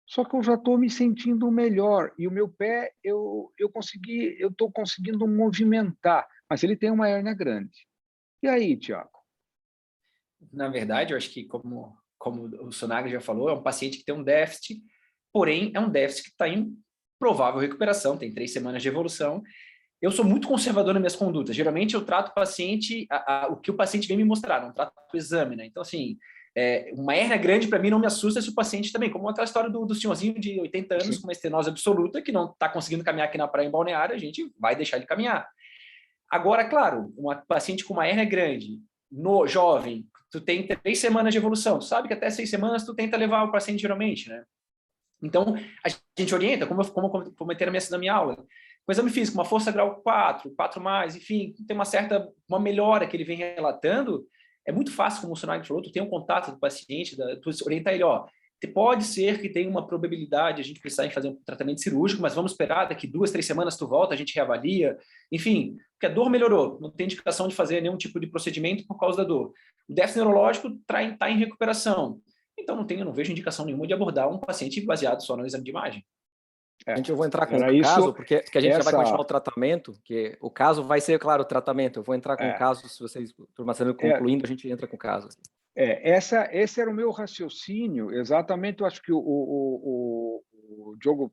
só que eu já estou me sentindo melhor, e o meu pé, eu estou conseguindo movimentar, mas ele tem uma hérnia grande. E aí, Tiago? Na verdade, eu acho que, como o Sonagli já falou, é um paciente que tem um déficit, porém, é um déficit que está em provável recuperação, tem 3 semanas de evolução. Eu sou muito conservador nas minhas condutas. Geralmente, eu trato o paciente, o que o paciente vem me mostrar, não trato o exame, né? Então, assim, uma hérnia grande, para mim, não me assusta se o paciente também, como aquela história do senhorzinho de 80 anos, com uma estenose absoluta, que não está conseguindo caminhar aqui na praia em Balneário, a gente vai deixar ele caminhar. Agora, claro, um paciente com uma hérnia grande, jovem, tu tem 3 semanas de evolução, tu sabe que até 6 semanas tu tenta levar o paciente geralmente, né? Então, a gente orienta, como eu comentei na minha aula, com exame físico, uma força grau 4 mais, enfim, tem uma melhora que ele vem relatando, é muito fácil, como o Sonagli falou, tu tem um contato do paciente, tu orientar ele, pode ser que tenha uma probabilidade a gente precisar fazer um tratamento cirúrgico, mas vamos esperar, daqui 2, 3 semanas tu volta, a gente reavalia, enfim, porque a dor melhorou, não tem indicação de fazer nenhum tipo de procedimento por causa da dor. O déficit neurológico está em recuperação, então eu não vejo indicação nenhuma de abordar um paciente baseado só no exame de imagem. Eu vou entrar com o caso, porque a gente já vai continuar o tratamento, que o caso vai ser, claro, o tratamento. Eu vou entrar com o caso, se vocês, turma, concluindo, a gente entra com o caso. Esse era o meu raciocínio, exatamente. Eu acho que o Diogo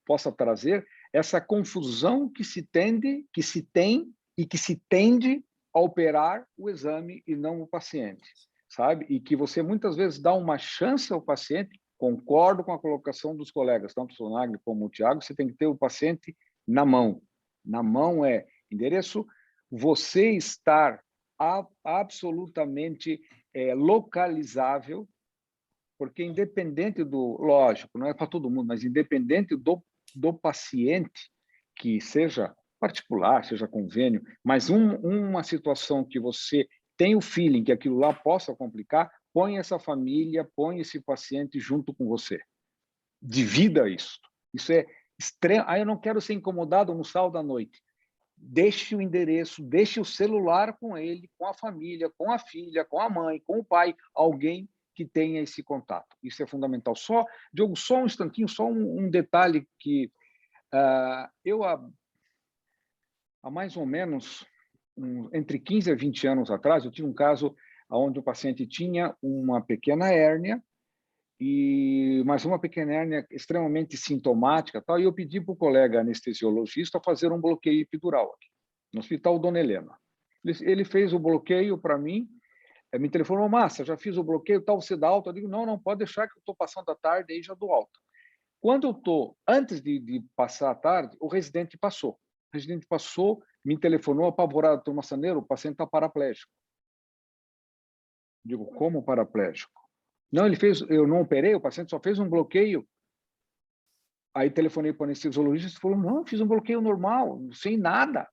possa trazer essa confusão que se tem e que se tende a operar o exame e não o paciente, sabe? E que você muitas vezes dá uma chance ao paciente. Concordo com a colocação dos colegas, tanto o Sonagli como o Tiago, você tem que ter o paciente na mão. Na mão é endereço, você estar absolutamente localizável, porque independente lógico, não é para todo mundo, mas independente do paciente, que seja particular, seja convênio, mas uma situação que você tem o feeling que aquilo lá possa complicar, põe essa família, põe esse paciente junto com você. Divida isso. Isso é eu não quero ser incomodado no sábado à noite. Deixe o endereço, deixe o celular com ele, com a família, com a filha, com a mãe, com o pai, alguém que tenha esse contato. Isso é fundamental. Diogo, só um instantinho, só um detalhe que eu, há mais ou menos entre 15 a 20 anos atrás, eu tive um caso onde o paciente tinha uma pequena hérnia, mas uma pequena hérnia extremamente sintomática, tal, e eu pedi para o colega anestesiologista fazer um bloqueio epidural aqui, no Hospital Dona Helena. Ele fez o bloqueio para mim, me telefonou: Márcia, já fiz o bloqueio, tal, você dá alta? Eu digo: não pode deixar, que eu estou passando a tarde, aí já dou alta. Quando eu estou, antes de passar a tarde, o residente passou. O residente passou, me telefonou apavorado: doutor Massaneiro, o paciente está paraplégico. Digo: como paraplégico? Não, eu não operei, o paciente só fez um bloqueio. Aí telefonei para o anestesiologista e falou: não, fiz um bloqueio normal, sem nada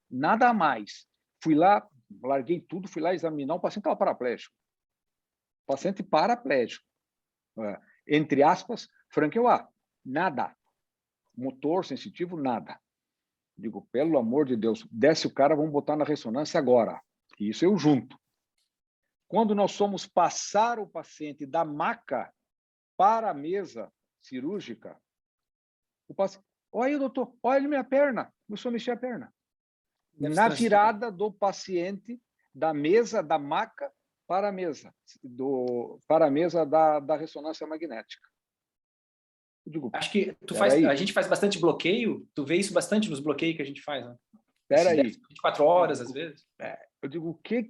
a mais. Fui lá, larguei tudo, fui lá examinar, o paciente estava paraplégico. Paciente paraplégico. Entre aspas, franqueou A, nada. Motor sensitivo, nada. Digo: pelo amor de Deus, desce o cara, vamos botar na ressonância agora. Isso eu junto. Quando nós fomos passar o paciente da maca para a mesa cirúrgica, o paciente: olha aí, doutor, olha minha perna. Começou a mexer a perna. Na virada do paciente da mesa, da maca, para a mesa, da ressonância magnética. Eu digo: acho que a gente faz bastante bloqueio, tu vê isso bastante nos bloqueios que a gente faz, né? Espera aí. 24 horas, às vezes. Eu digo: o que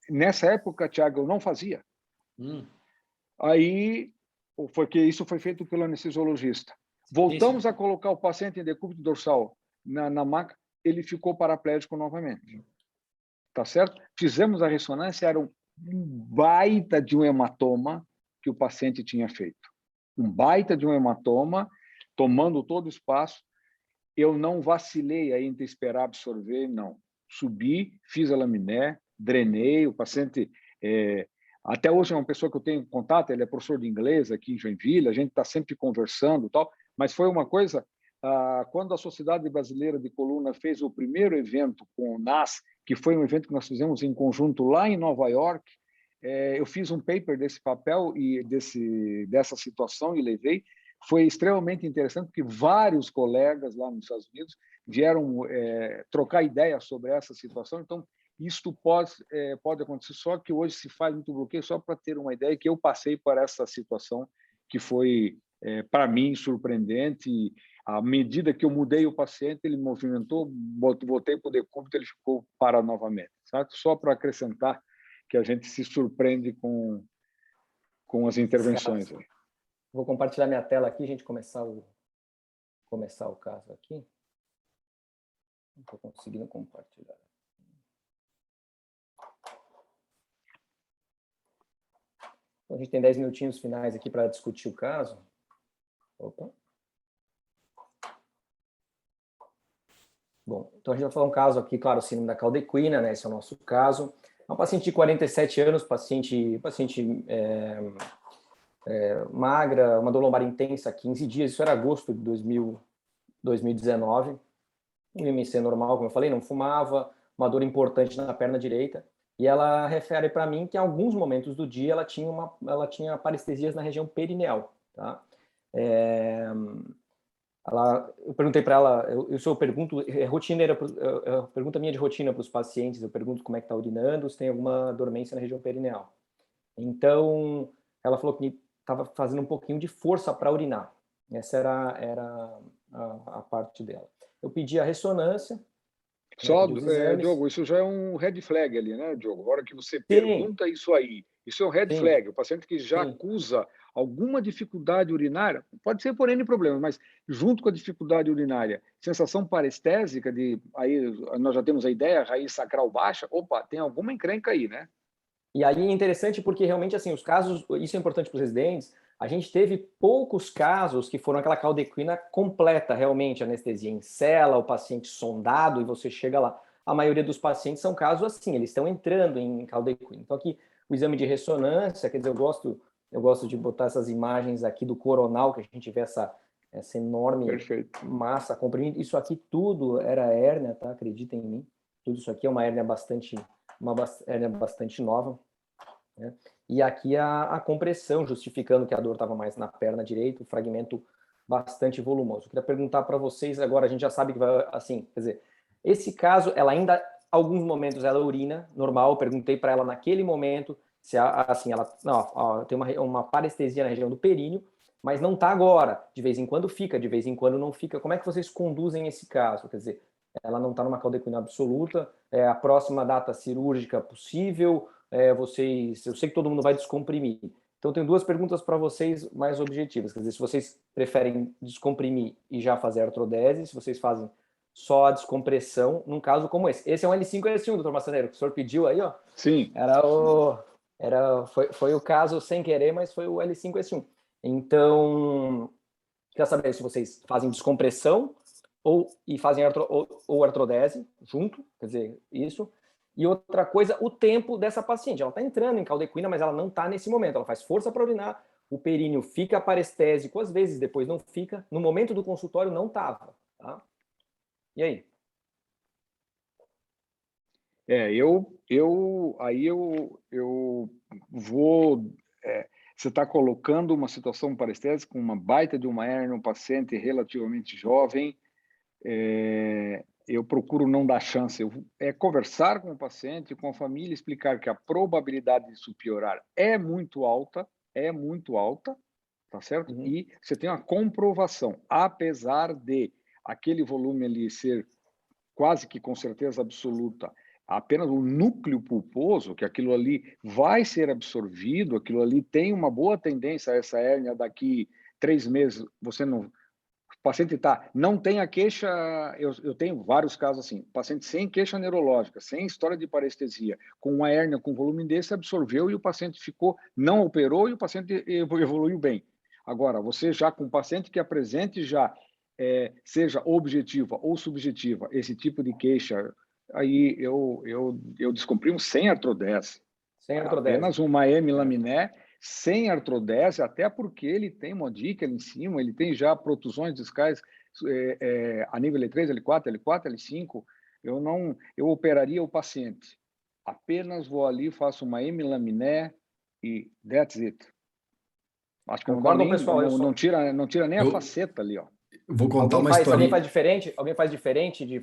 nessa época, Tiago, eu não fazia. Aí, porque isso foi feito pelo anestesiologista. Voltamos a colocar o paciente em decúbito dorsal na maca, ele ficou paraplégico novamente. Tá certo? Fizemos a ressonância, era um baita de um hematoma que o paciente tinha feito. Um baita de um hematoma, tomando todo o espaço. Eu não vacilei aí entre esperar absorver, não. Subi, fiz a laminé, drenei, o paciente... até hoje é uma pessoa que eu tenho contato, ele é professor de inglês aqui em Joinville, a gente está sempre conversando e tal, mas foi uma coisa... quando a Sociedade Brasileira de Coluna fez o primeiro evento com o NAS, que foi um evento que nós fizemos em conjunto lá em Nova York, eu fiz um paper desse papel e dessa situação e levei. Foi extremamente interessante, porque vários colegas lá nos Estados Unidos vieram trocar ideias sobre essa situação. Então, isto pode acontecer, só que hoje se faz muito bloqueio, só para ter uma ideia que eu passei por essa situação que foi, para mim, surpreendente. E à medida que eu mudei o paciente, ele movimentou, voltei para o decúbito, ele ficou para novamente. Sabe? Só para acrescentar que a gente se surpreende com as intervenções. Vou compartilhar minha tela aqui, a gente começar o caso aqui. Não estou conseguindo compartilhar. Então, a gente tem 10 minutinhos finais aqui para discutir o caso. Opa. Bom, então a gente vai falar um caso aqui, claro, síndrome da caldequina, né? Esse é o nosso caso. É um paciente de 47 anos, paciente magra, uma dor lombar intensa há 15 dias, isso era agosto de 2019. Um IMC normal, como eu falei, não fumava, uma dor importante na perna direita. E ela refere para mim que em alguns momentos do dia ela tinha parestesias na região perineal. Tá? Eu perguntei para ela, eu pergunto, pergunta minha de rotina para os pacientes, eu pergunto como é que está urinando, se tem alguma dormência na região perineal. Então, ela falou que estava fazendo um pouquinho de força para urinar. Essa era a parte dela. Eu pedi a ressonância. Só, Diogo, isso já é um red flag ali, né, Diogo? A hora que você pergunta isso aí, isso é um red flag. O paciente que já acusa alguma dificuldade urinária, pode ser por N problemas, mas junto com a dificuldade urinária, sensação parestésica, aí nós já temos a ideia, raiz sacral baixa, opa, tem alguma encrenca aí, né? E aí é interessante porque realmente, assim, os casos, isso é importante para os residentes, a gente teve poucos casos que foram aquela caldequina completa, realmente, anestesia em cela, o paciente sondado, e você chega lá. A maioria dos pacientes são casos assim, eles estão entrando em caldequina. Então aqui, o exame de ressonância, quer dizer, eu gosto de botar essas imagens aqui do coronal, que a gente vê essa enorme massa comprimida. Isso aqui tudo era hérnia, tá? Acreditem em mim. Tudo isso aqui é uma hérnia bastante nova, né? E aqui a compressão, justificando que a dor estava mais na perna direita, o fragmento bastante volumoso. Eu queria perguntar para vocês agora, a gente já sabe que vai, assim, quer dizer, esse caso, ela ainda, alguns momentos, ela urina, normal, eu perguntei para ela naquele momento, se assim, ela não, tem uma parestesia na região do períneo, mas não está agora, de vez em quando fica, de vez em quando não fica. Como é que vocês conduzem esse caso? Quer dizer, ela não está numa caldequina absoluta, a próxima data cirúrgica possível, eu sei que todo mundo vai descomprimir. Então, tenho duas perguntas para vocês mais objetivas. Quer dizer, se vocês preferem descomprimir e já fazer artrodese, se vocês fazem só a descompressão, num caso como esse. Esse é um L5 e L1, doutor Massaneiro, que o senhor pediu aí, ó. Sim. Foi o caso sem querer, mas foi o L5 e L1. Então, queria saber se vocês fazem descompressão e fazem artrodese junto, quer dizer, isso. E outra coisa, o tempo dessa paciente. Ela está entrando em caldequina, mas ela não está nesse momento. Ela faz força para urinar, o períneo fica parestésico, às vezes depois não fica. No momento do consultório não estava. Tá? E aí? Eu vou... você está colocando uma situação parestésica com uma baita de uma hérnia, um paciente relativamente jovem. Eu procuro não dar chance, conversar com o paciente, com a família, explicar que a probabilidade disso piorar é muito alta, tá certo? Uhum. E você tem uma comprovação, apesar de aquele volume ali ser quase que com certeza absoluta, apenas o núcleo pulposo, que aquilo ali vai ser absorvido, aquilo ali tem uma boa tendência a essa hérnia daqui 3 meses, você não... O paciente não tem a queixa, eu tenho vários casos assim, paciente sem queixa neurológica, sem história de parestesia, com uma hérnia com volume desse, absorveu e o paciente não operou e o paciente evoluiu bem. Agora, você já com um paciente que apresente já, seja objetiva ou subjetiva, esse tipo de queixa, aí eu descomprimo sem artrodese. Sem artrodese. Apenas uma hemilaminé, sem artrodese, até porque ele tem uma dica ali em cima, ele tem já protusões discais a nível L3, L4, L5. Eu operaria o paciente. Apenas vou ali, faço uma hemilaminé e that's it. Acho que não tira nem a faceta ali, ó. Vou contar uma história. Alguém faz diferente de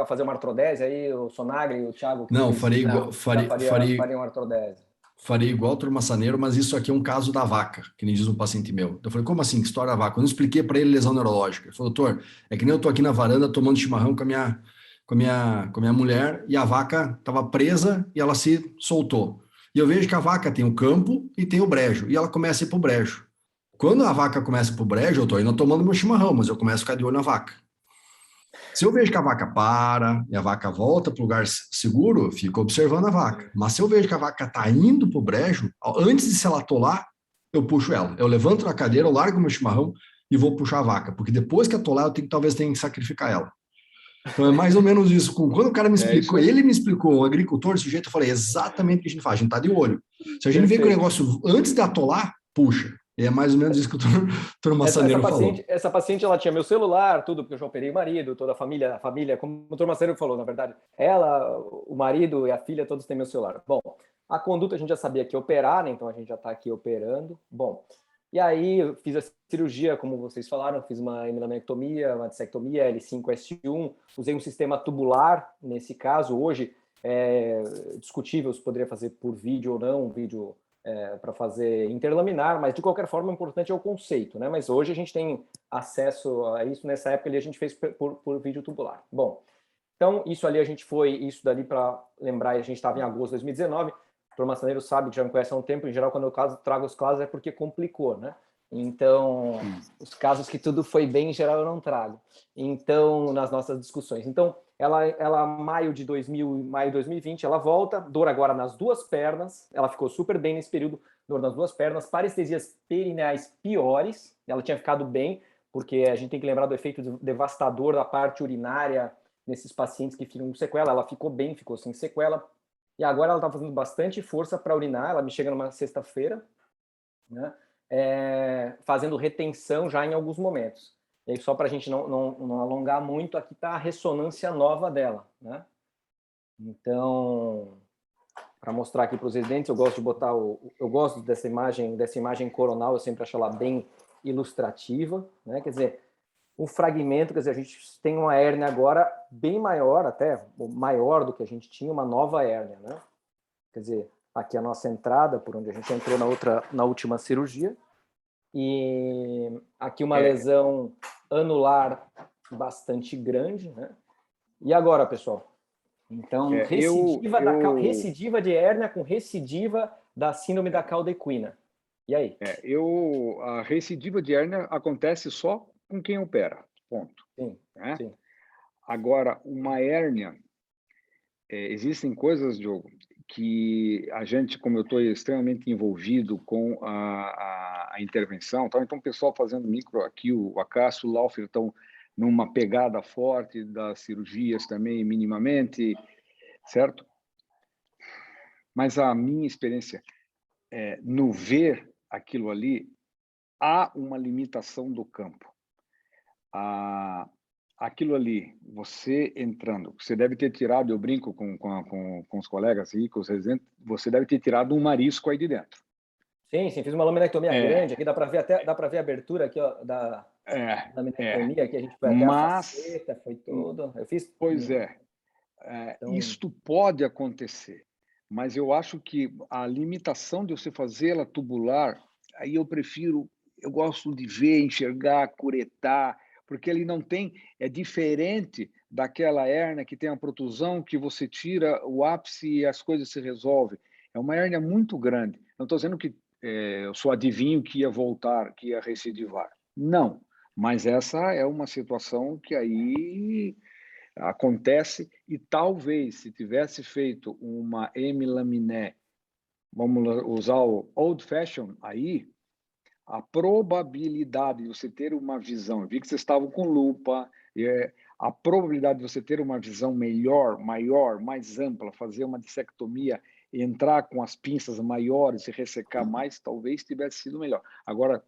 fazer uma artrodese aí, o Sonagli, o Thiago? Não, faria uma artrodese. Faria igual o doutor Massaneiro, mas isso aqui é um caso da vaca, que nem diz um paciente meu. Eu falei, como assim, que história da vaca? Eu não expliquei para ele lesão neurológica. Ele falou, doutor, é que nem eu tô aqui na varanda tomando chimarrão com a minha mulher e a vaca estava presa e ela se soltou. E eu vejo que a vaca tem o campo e tem o brejo, e ela começa a ir pro brejo. Quando a vaca começa pro brejo, eu tô ainda tomando meu chimarrão, mas eu começo a ficar de olho na vaca. Se eu vejo que a vaca para e a vaca volta para o lugar seguro, eu fico observando a vaca. Mas se eu vejo que a vaca está indo para o brejo, antes de se ela atolar, eu puxo ela. Eu levanto na cadeira, eu largo meu chimarrão e vou puxar a vaca. Porque depois que atolar, eu talvez tenha que sacrificar ela. Então é mais ou menos isso. Quando o cara me explicou, ele me explicou, o agricultor desse jeito, eu falei exatamente o que a gente faz. A gente está de olho. Se a gente vê que o negócio, antes de atolar, puxa. E é mais ou menos isso que o doutor Massaneiro falou. Essa paciente, ela tinha meu celular, tudo, porque eu já operei o marido, toda a família, como o doutor Massaneiro falou, na verdade. Ela, o marido e a filha, todos têm meu celular. Bom, a conduta a gente já sabia que operar, né? Então a gente já está aqui operando. Bom, e aí eu fiz a cirurgia, como vocês falaram, fiz uma hemilaminectomia, uma dissectomia, L5-S1, usei um sistema tubular, nesse caso, hoje, é discutível se poderia fazer por vídeo ou não, um vídeo... para fazer interlaminar, mas de qualquer forma o importante é o conceito, né? Mas hoje a gente tem acesso a isso, nessa época ali a gente fez por vídeo tubular. Bom, então isso dali para lembrar, a gente estava em agosto de 2019, o doutor Massaneiro sabe, que já me conhece há um tempo, em geral quando eu trago os casos é porque complicou, né? Então, os casos que tudo foi bem, em geral eu não trago. Então, nas nossas discussões. Então, ela maio de 2020, ela volta, dor agora nas duas pernas, ela ficou super bem nesse período, dor nas duas pernas, parestesias perineais piores, ela tinha ficado bem, porque a gente tem que lembrar do efeito devastador da parte urinária nesses pacientes que ficam com sequela, ela ficou bem, ficou sem sequela, e agora ela está fazendo bastante força para urinar, ela me chega numa sexta-feira, né, fazendo retenção já em alguns momentos. E aí, só para a gente não alongar muito, aqui está a ressonância nova dela, né? Então, para mostrar aqui para os residentes, eu gosto de botar eu gosto dessa imagem coronal, eu sempre acho ela bem ilustrativa, né? Quer dizer, um fragmento, quer dizer, a gente tem uma hérnia agora bem maior, até maior do que a gente tinha, uma nova hérnia, né? Quer dizer, aqui a nossa entrada, por onde a gente entrou na última cirurgia, e aqui uma lesão anular bastante grande, né? E agora, pessoal? Então, recidiva de hérnia com recidiva da síndrome da cauda equina. E aí? A recidiva de hérnia acontece só com quem opera, ponto. Sim, né? sim. Agora, uma hérnia, existem coisas, Diogo, que a gente, como eu estou extremamente envolvido com a intervenção, tá? Então o pessoal fazendo micro aqui, o Acácio, o Laufer estão numa pegada forte das cirurgias também, minimamente, certo? Mas a minha experiência, no ver aquilo ali, há uma limitação do campo. Aquilo ali, você entrando, você deve ter tirado, eu brinco com os colegas aí, com os residentes, você deve ter tirado um marisco aí de dentro. Sim, fiz uma laminectomia grande, aqui dá para ver a abertura aqui, ó, da laminectomia, aqui a gente foi até a faceta, foi tudo. Eu fiz. Pois então, isto pode acontecer, mas eu acho que a limitação de você fazer ela tubular, aí eu gosto de ver, enxergar, curetar, porque ele não tem, é diferente daquela hérnia que tem a protusão, que você tira o ápice e as coisas se resolvem. É uma hérnia muito grande. Não estou dizendo que eu sou adivinho que ia voltar, que ia recidivar. Não, mas essa é uma situação que aí acontece e talvez se tivesse feito uma hemilaminé, vamos usar o old fashion aí, a probabilidade de você ter uma visão, eu vi que vocês estavam com lupa, a probabilidade de você ter uma visão melhor, maior, mais ampla, fazer uma dissectomia, entrar com as pinças maiores e ressecar mais, talvez tivesse sido melhor. Agora,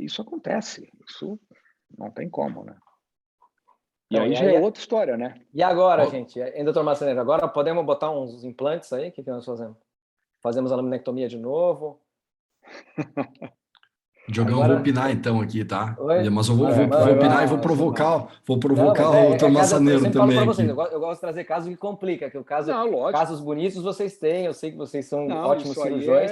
isso acontece, isso não tem como, né? E então, aí já é outra história, né? E agora, gente, doutor Marceneiro, agora podemos botar uns implantes aí? O que nós fazemos? Fazemos a laminectomia de novo? Diogão, agora... vou opinar então aqui, tá? Oi? Mas eu vou opinar e vou provocar o doutor Marceneiro também. Eu gosto de trazer casos que complicam, que casos bonitos vocês têm, eu sei que vocês são ótimos cirurgiões.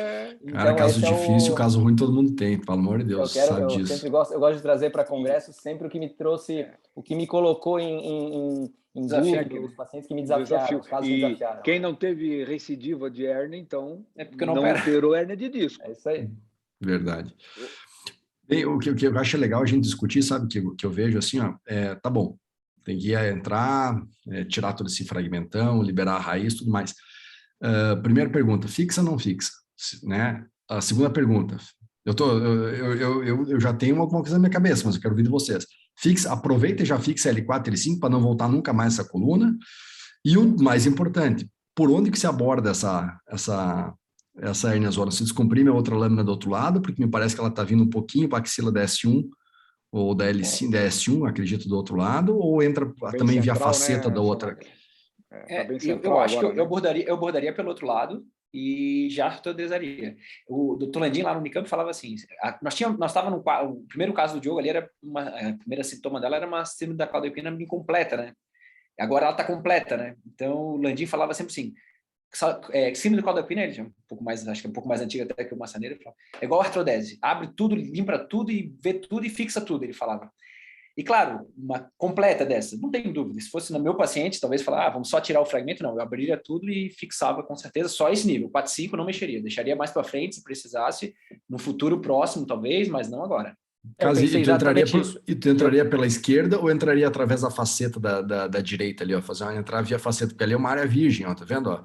Cara, caso difícil, caso ruim todo mundo tem, pelo amor de Deus, sabe disso. Eu gosto de trazer para congresso sempre o que me trouxe, o que me colocou em dúvida, os pacientes que me desafiaram, os casos que me desafiaram. Quem não teve recidiva de hérnia, então, porque não operou hérnia de disco. É isso aí. Verdade. Bem, o que eu acho legal a gente discutir, sabe, que eu vejo assim, ó, tá bom, tem que entrar, tirar todo esse fragmentão, liberar a raiz, tudo mais. Primeira pergunta, fixa ou não fixa? Né? A segunda pergunta, eu já tenho alguma coisa na minha cabeça, mas eu quero ouvir de vocês. Fixa, aproveita e já fixa L4, L5 para não voltar nunca mais essa coluna. E o mais importante, por onde que se aborda essa hérnia zona? Se descomprime a outra lâmina do outro lado, porque me parece que ela está vindo um pouquinho para a axila da S1 ou da L5, da S1, acredito, do outro lado, ou entra também central, via faceta, né, da outra? Eu acho que eu abordaria pelo outro lado e já ortodesaria. O doutor Landim lá no Unicamp falava assim, nós estávamos o primeiro caso do Diogo ali, a primeira sintoma dela era uma síndrome da cauda equina incompleta, né? Agora ela está completa, né? Então o Landim falava sempre assim, síndrome da cauda equina, ele é um pouco mais, acho que é um pouco mais antiga até que o Massaneiro, é igual a artrodese, abre tudo, limpa tudo e vê tudo e fixa tudo, ele falava. E claro, uma completa dessa, não tenho dúvida, se fosse no meu paciente, talvez falar, vamos só tirar o fragmento, não, eu abriria tudo e fixava com certeza só esse nível, 4-5 não mexeria, deixaria mais para frente se precisasse, no futuro próximo talvez, mas não agora. E tu entraria pela esquerda ou entraria através da faceta da direita ali, ó, entrar via faceta, porque ali é uma área virgem, ó, tá vendo, ó?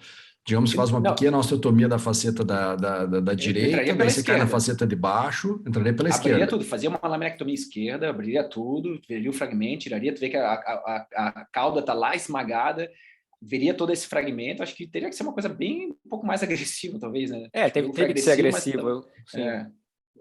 Digamos que faz uma pequena osteotomia da faceta da direita, daí você cai na faceta de baixo, entraria pela esquerda. Abriria tudo, fazia uma laminectomia esquerda, abriria tudo, veria o fragmento, tiraria, tu vê que a cauda está lá esmagada, veria todo esse fragmento, acho que teria que ser uma coisa bem um pouco mais agressiva, talvez, né? Teve que ser agressivo.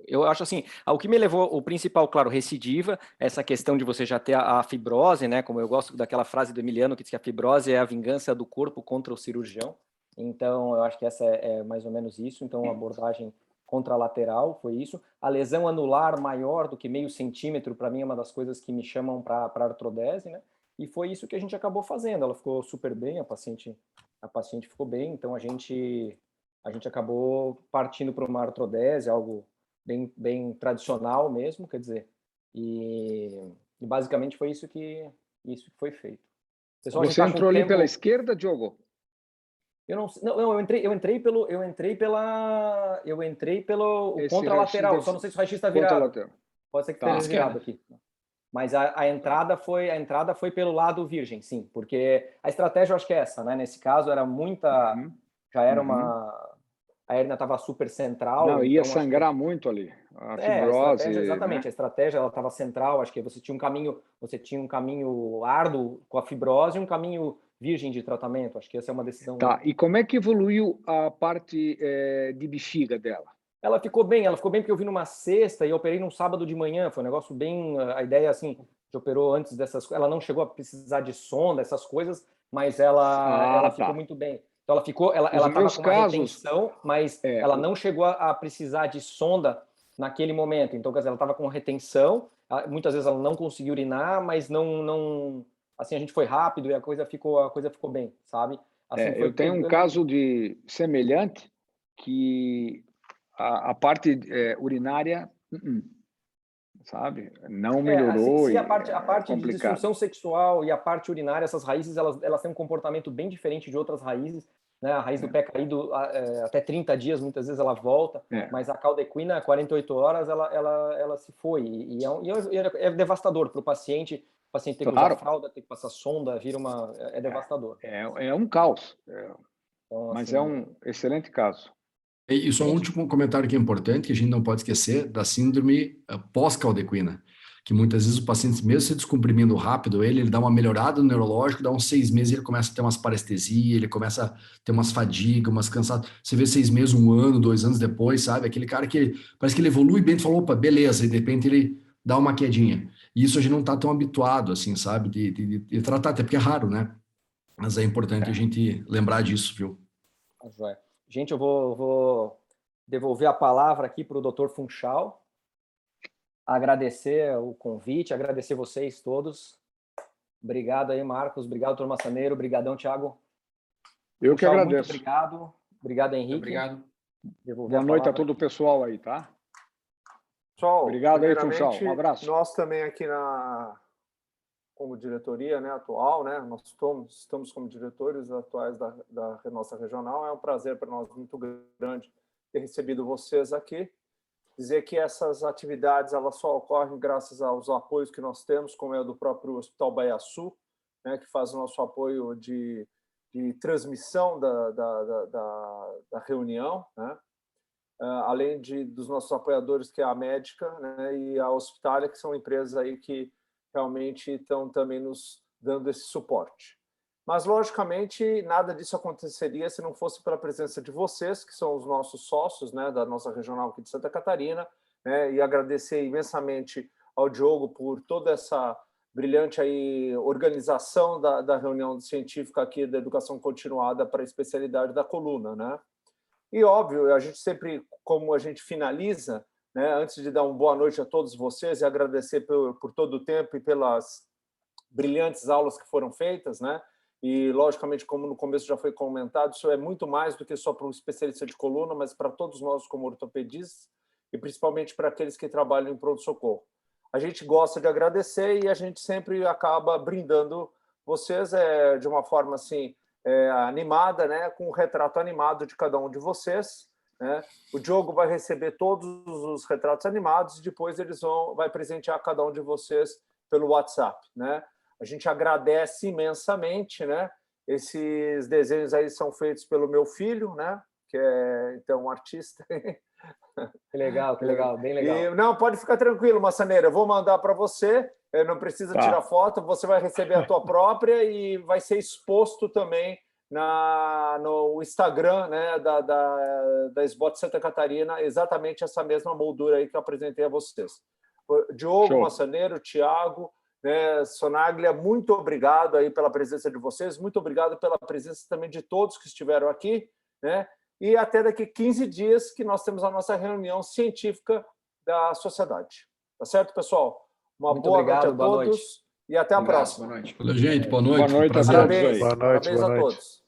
Eu acho assim, o que me levou, o principal, claro, recidiva, essa questão de você já ter a fibrose, né? Como eu gosto daquela frase do Emiliano que diz que a fibrose é a vingança do corpo contra o cirurgião. Então, eu acho que essa é mais ou menos isso. Então, a abordagem contralateral foi isso. A lesão anular maior do que meio centímetro, para mim, é uma das coisas que me chamam para artrodese, né? E foi isso que a gente acabou fazendo. Ela ficou super bem, a paciente ficou bem. Então, a gente acabou partindo para uma artrodese, algo bem tradicional mesmo, quer dizer, e basicamente foi isso que foi feito. Pessoal, Você entrou ali pela esquerda, Diogo? Eu entrei pelo contralateral, só não sei se o raio-x está virado. Pode ser que esteja virado aqui. Mas a entrada foi pelo lado virgem, sim, porque a estratégia eu acho que é essa, né? Nesse caso era muita, já era a hérnia estava super central. Não, ia sangrar muito ali. A fibrose. Exatamente, né? A estratégia ela estava central. Acho que você tinha um caminho árduo com a fibrose e um caminho virgem de tratamento. Acho que essa é uma decisão. Tá. E como é que evoluiu a parte de bexiga dela? Ela ficou bem porque eu vim numa sexta e eu operei num sábado de manhã. Foi um negócio bem. A ideia assim, que operou antes dessas coisas. Ela não chegou a precisar de sonda, essas coisas, mas ela ficou muito bem. Então ela estava com uma retenção, mas ela não chegou a precisar de sonda naquele momento. Então, quer dizer, ela estava com retenção, muitas vezes ela não conseguiu urinar, mas não assim, a gente foi rápido e a coisa ficou bem, sabe? Assim, eu tenho um caso de semelhante que a parte urinária, sabe? Não melhorou. A parte de disfunção sexual e a parte urinária, essas raízes, elas têm um comportamento bem diferente de outras raízes, né? A raiz do pé caído, até 30 dias, muitas vezes ela volta, mas a caldequina, 48 horas, ela se foi. E é devastador para o paciente. O paciente tem que usar fralda, tem que passar sonda, é devastador. É um caos. Então, mas assim, é um excelente caso. E só um último comentário que é importante, que a gente não pode esquecer, da síndrome pós-caldequina, que muitas vezes o paciente, mesmo se descomprimindo rápido, ele dá uma melhorada no neurológico, dá uns 6 meses ele começa a ter umas parestesias, ele começa a ter umas fadigas, umas cansadas. Você vê 6 meses, 1 ano, 2 anos depois, sabe? Aquele cara que parece que ele evolui bem, tu falou, opa, beleza, e de repente ele dá uma quedinha. E isso a gente não está tão habituado, assim, sabe? De tratar, até porque é raro, né? Mas é importante a gente lembrar disso, viu? Gente, eu vou devolver a palavra aqui para o Dr. Funchal, agradecer o convite, agradecer vocês todos. Obrigado aí, Marcos. Obrigado, Dr. Massaneiro. Obrigadão, Thiago. Eu que agradeço. Muito obrigado. Obrigado, Henrique. Obrigado. Boa noite a todo o pessoal aí, tá? Pessoal, obrigado aí, Funchal. Um abraço. Nós também aqui como diretoria, né, atual, né, nós estamos como diretores atuais da nossa regional. É um prazer para nós muito grande ter recebido vocês aqui. Dizer que essas atividades elas só ocorrem graças aos apoios que nós temos, como é o do próprio Hospital Baiaçu, né, que faz o nosso apoio de transmissão da reunião, né, além dos nossos apoiadores, que é a Médica, né, e a Hospitalia, que são empresas aí que realmente estão também nos dando esse suporte. Mas, logicamente, nada disso aconteceria se não fosse pela presença de vocês, que são os nossos sócios, né, da nossa regional aqui de Santa Catarina, né, e agradecer imensamente ao Diogo por toda essa brilhante aí organização da reunião científica aqui da educação continuada para a especialidade da coluna, né? E, óbvio, a gente sempre, como a gente finaliza, né, antes de dar uma boa noite a todos vocês e agradecer por todo o tempo e pelas brilhantes aulas que foram feitas, né? E, logicamente, como no começo já foi comentado, isso é muito mais do que só para um especialista de coluna, mas para todos nós como ortopedistas e principalmente para aqueles que trabalham em pronto-socorro. A gente gosta de agradecer e a gente sempre acaba brindando vocês de uma forma assim animada, né? Com um retrato animado de cada um de vocês. Né? O Diogo vai receber todos os retratos animados e depois vai presentear cada um de vocês pelo WhatsApp, né? A gente agradece imensamente, né? Esses desenhos aí são feitos pelo meu filho, né? Que é então um artista. Que legal, bem legal. Não, pode ficar tranquilo, Massaneira, eu vou mandar para você, não precisa tirar foto, você vai receber a tua própria e vai ser exposto também no Instagram, né, da SBOT Santa Catarina, exatamente essa mesma moldura aí que eu apresentei a vocês. Diogo, Show. Massaneiro, Thiago, né, Sonaglia, muito obrigado aí pela presença de vocês, muito obrigado pela presença também de todos que estiveram aqui, né? E até daqui 15 dias que nós temos a nossa reunião científica da sociedade. Tá certo, pessoal? Uma boa noite a todos e até a próxima. Boa noite. Valeu, gente. Boa noite. Boa noite a Prazer. todos aí. Parabéns a todos.